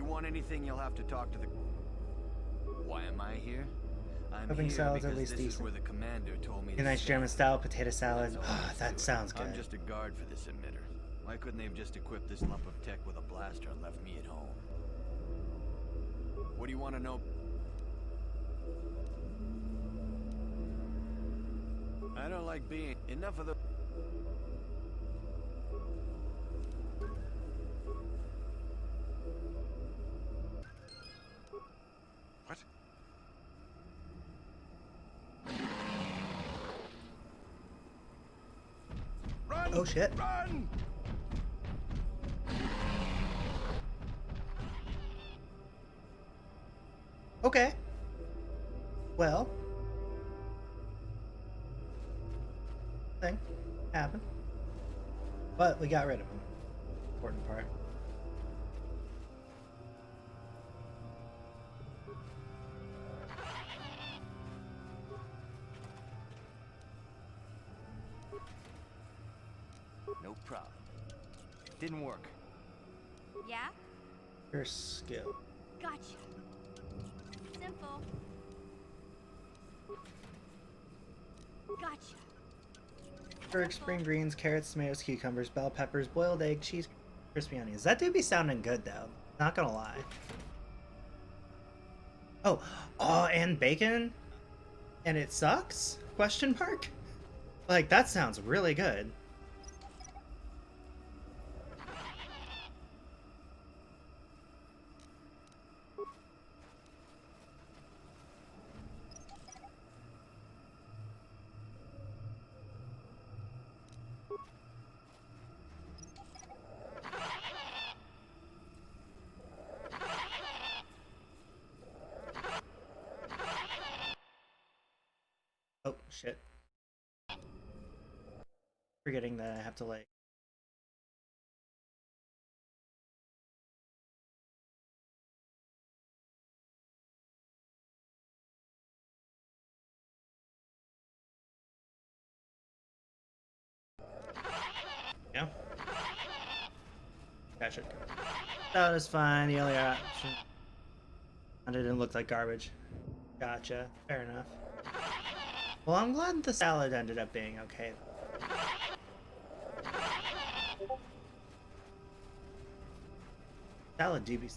Want anything, you'll have to talk to the... Why am I here? I'm Hoping here salad's at because least this decent. is where the commander told me A to nice stay. German style potato salad. Ah, that sounds good. I'm just a guard for this emitter. Why couldn't they have just equipped this lump of tech with a blaster and left me at home? What do you want to know? I don't like being... Enough of the... What? Run! Oh shit. Run! Okay. Well. Thing happened. But we got rid of him. Important part. No problem. Didn't work. Yeah? Your skill. Gotcha. Simple. Gotcha. Turk, spring greens, carrots, tomatoes, cucumbers, bell peppers, boiled egg, cheese, crispy onions. That do be sounding good though. Not gonna lie. Oh, and bacon? And it sucks? Question mark? Like, that sounds really good. Oh, shit. Forgetting that I have to, like... Yeah. Gotcha. That was fine. The only option... It didn't look like garbage. Gotcha. Fair enough. Well, I'm glad the salad ended up being okay. Salad do be...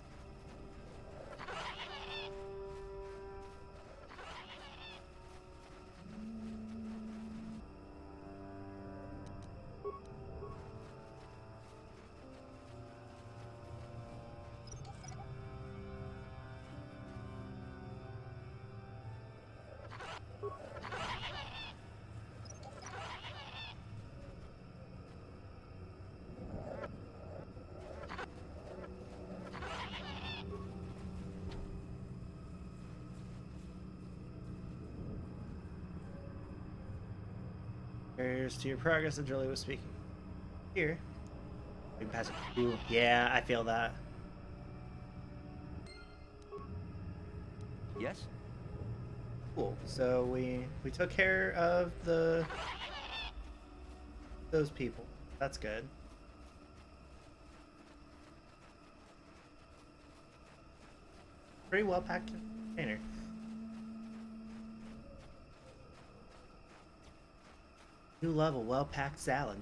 Barriers to your progress, that Jolie was speaking. Here. We can pass it. Ooh, yeah, I feel that. Yes? Cool. So we took care of those people. That's good. Pretty well packed container. New level, well packed salad.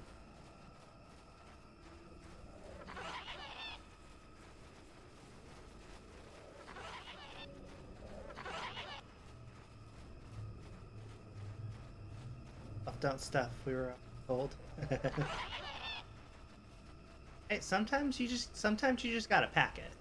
Don't stuff, we were told. Hey, sometimes you just gotta pack it.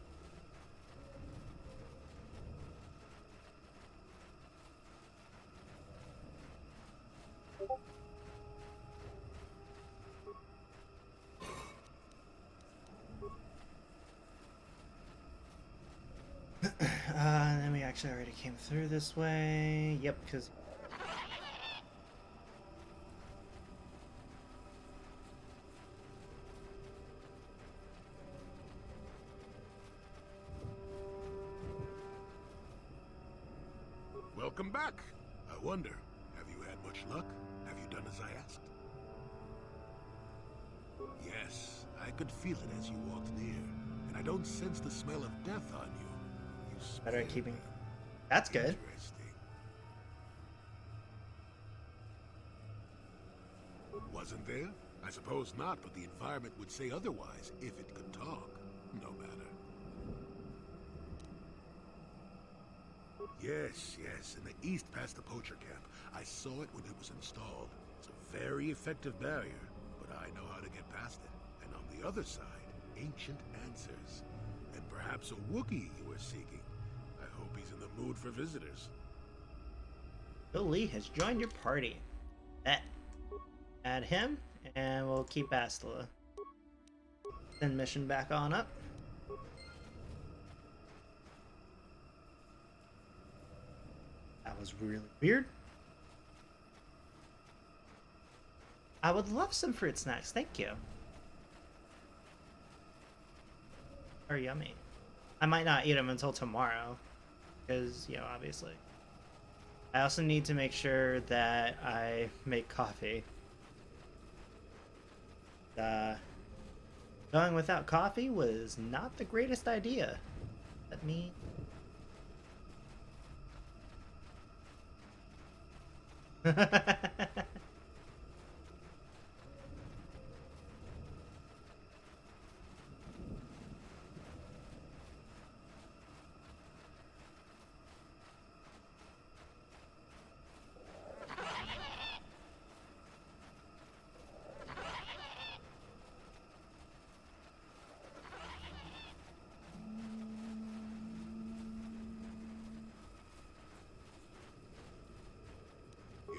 Then we actually already came through this way. Yep, because Welcome back. I wonder, have you had much luck? Have you done as I asked? Yes, I could feel it as you walked near, and I don't sense the smell of death on you. You better smell at keeping. That's good. interesting. Wasn't there? I suppose not, but the environment would say otherwise if it could talk. No matter. Yes, in the east past the poacher camp. I saw it when it was installed. It's a very effective barrier, but I know how to get past it. And on the other side, ancient answers. And perhaps a Wookiee you were seeking. I hope he's in the mood for visitors. Bill Lee has joined your party. Add him, and we'll keep Astla. Send mission back on up. That was really weird. I would love some fruit snacks, thank you. Are yummy. I might not eat them until tomorrow, because, you know, obviously. I also need to make sure that I make coffee. Going without coffee was not the greatest idea. Let me...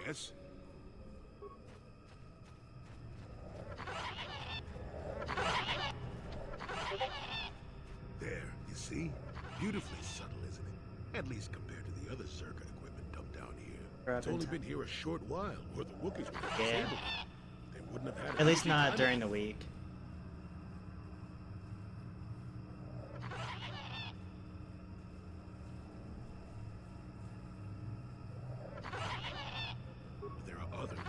Yes? There, you see? Beautifully subtle, isn't it? At least compared to the other Zerka equipment dumped down here. It's only been here a short while, or the Wookiees would have disabled it. They wouldn't have had it. At least not during the week. There are others,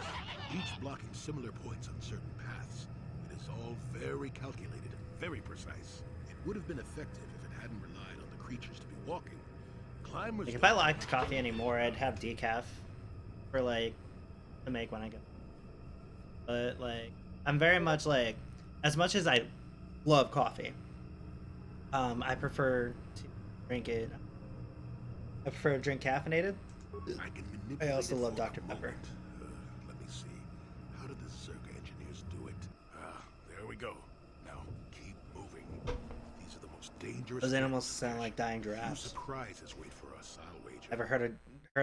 each blocking similar points on certain paths. It is all very calculated, very precise. It would have been effective if it hadn't relied on the creatures to be walking. Climbers. Like, if I liked coffee anymore, I'd have decaf for, like, to make when I go. But, like, I'm very much, like, as much as I love coffee, I prefer to drink it. I prefer to drink caffeinated. I also love Dr. Pepper. Let me see. How did the Zerka engineers do it? There we go. Now, keep moving. These are the most dangerous. Those animals sound like dying giraffes. Few surprises wait for us, I'll wager. Never heard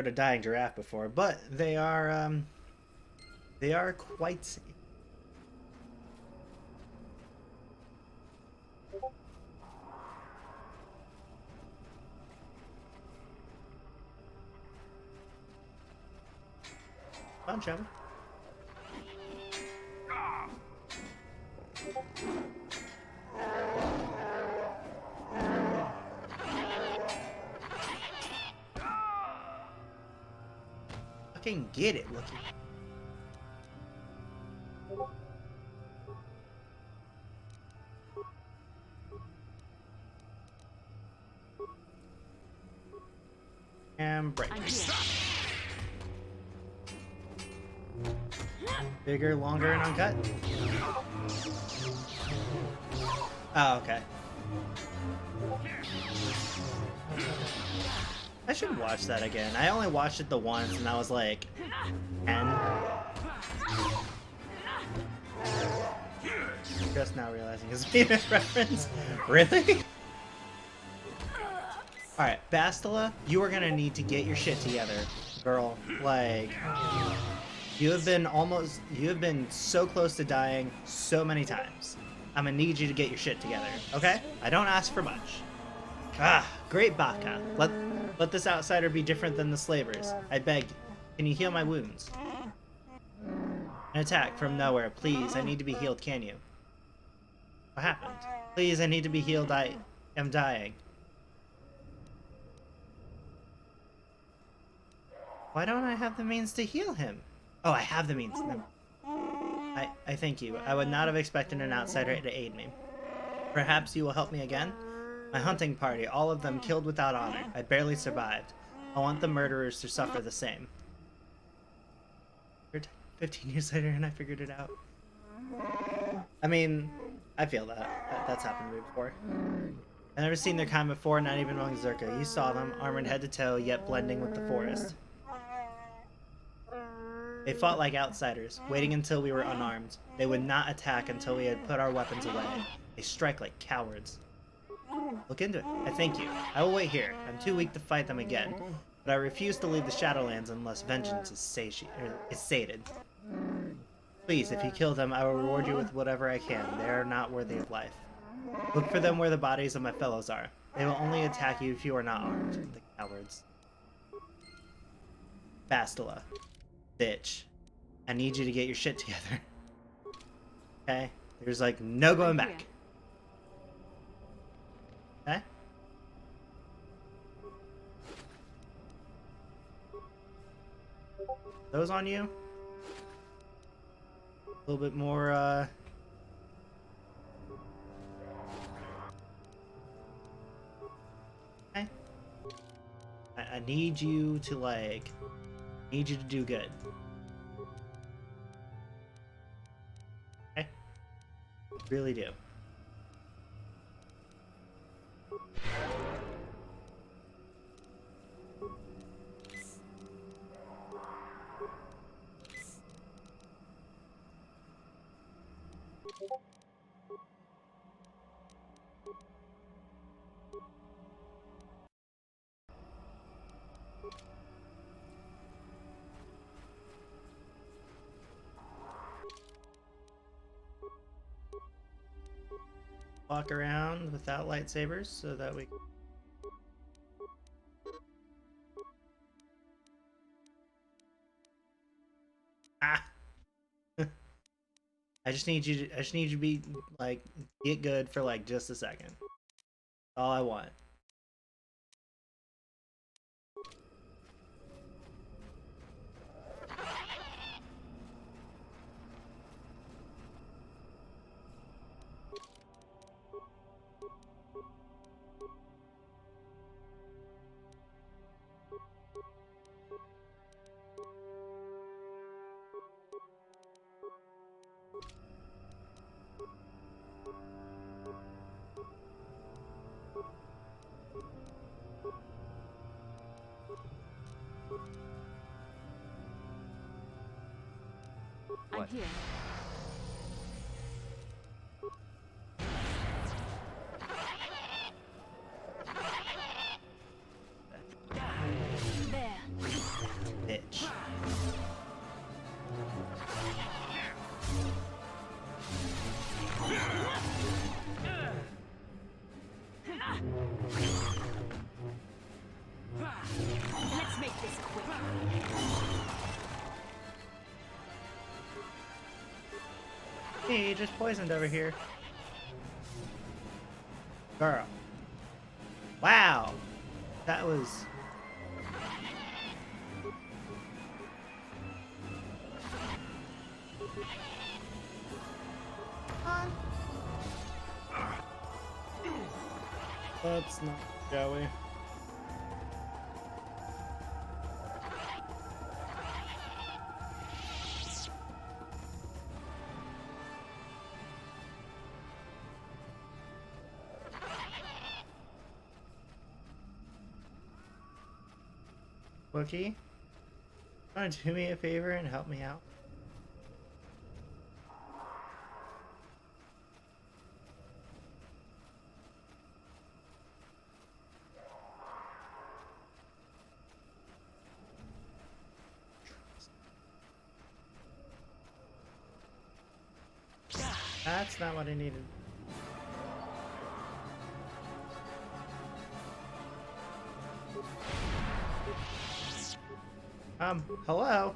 a dying giraffe before, but they are quite. Come on, Trevor. Fucking get it, Wookie. And break. Bigger, longer, and uncut? Oh, okay. I should watch that again. I only watched it the once and I was like 10. Just now realizing his famous reference. Really? Alright, Bastila, you are gonna need to get your shit together, girl. Like, you have been so close to dying so many times. I'm gonna need you to get your shit together, okay? I don't ask for much. Ah, great Baka. Let this outsider be different than the slavers. I beg you. Can you heal my wounds? An attack from nowhere. Please, I need to be healed, can you? What happened? Please, I need to be healed. I am dying. Why don't I have the means to heal him? Oh, I have the means. No. I thank you. I would not have expected an outsider to aid me. Perhaps you will help me again? My hunting party, all of them killed without honor. I barely survived. I want the murderers to suffer the same. 15 years later and I figured it out. I mean, I feel that. That's happened to me before. I've never seen their kind before, not even among Zerka. You saw them, armored head to toe, yet blending with the forest. They fought like outsiders, waiting until we were unarmed. They would not attack until we had put our weapons away. They strike like cowards. Look into it. I thank you. I will wait here. I'm too weak to fight them again, but I refuse to leave the Shadowlands unless vengeance is sated. Please, if you kill them, I will reward you with whatever I can. They are not worthy of life. Look for them where the bodies of my fellows are. They will only attack you if you are not armed. The cowards. Bastila. Bitch. I need you to get your shit together. Okay? There's like no going back. Okay? Those on you? A little bit more, okay. I need you to, like, need you to do good. Okay? Really do. Walk around without lightsabers so that we I just need you to be like get good for like just a second. That's all I want. I'm here. There. Bitch. Let's make this quick. Hey, you just poisoned over here. Girl. Wow. That was... That's not Joey. Wookie, want to do me a favor and help me out? That's not what I needed. Hello?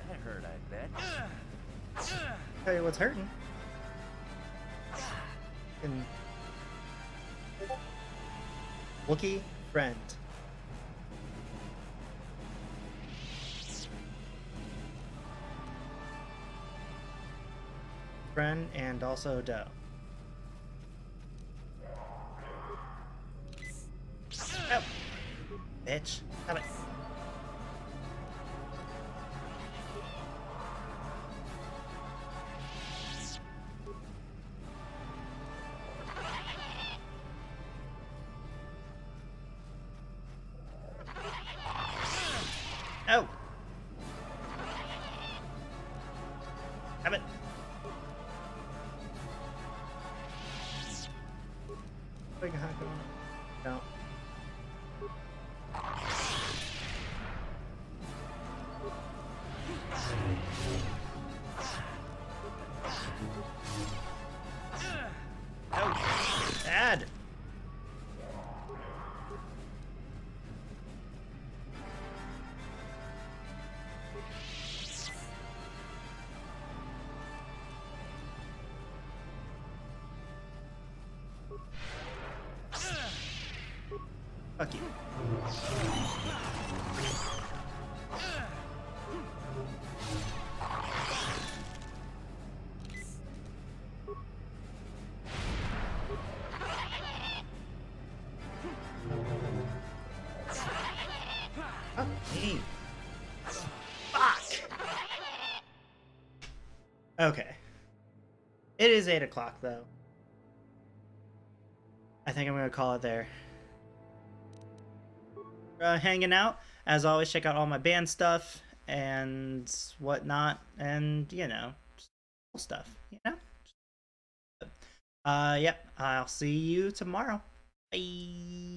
That hurt, I bet. Tell you what's hurting. And Wookie friend. Friend and also Doe. Oh, bitch. Damn it. Oh. Damn it. Big hack on it. No. Oh, bad. Fuck you. Fuck me. Fuck. Okay. It is 8 o'clock though. I think I'm gonna call it there. Hanging out. As always, check out all my band stuff and whatnot, and you know, stuff. You know. Yep. I'll see you tomorrow. Bye.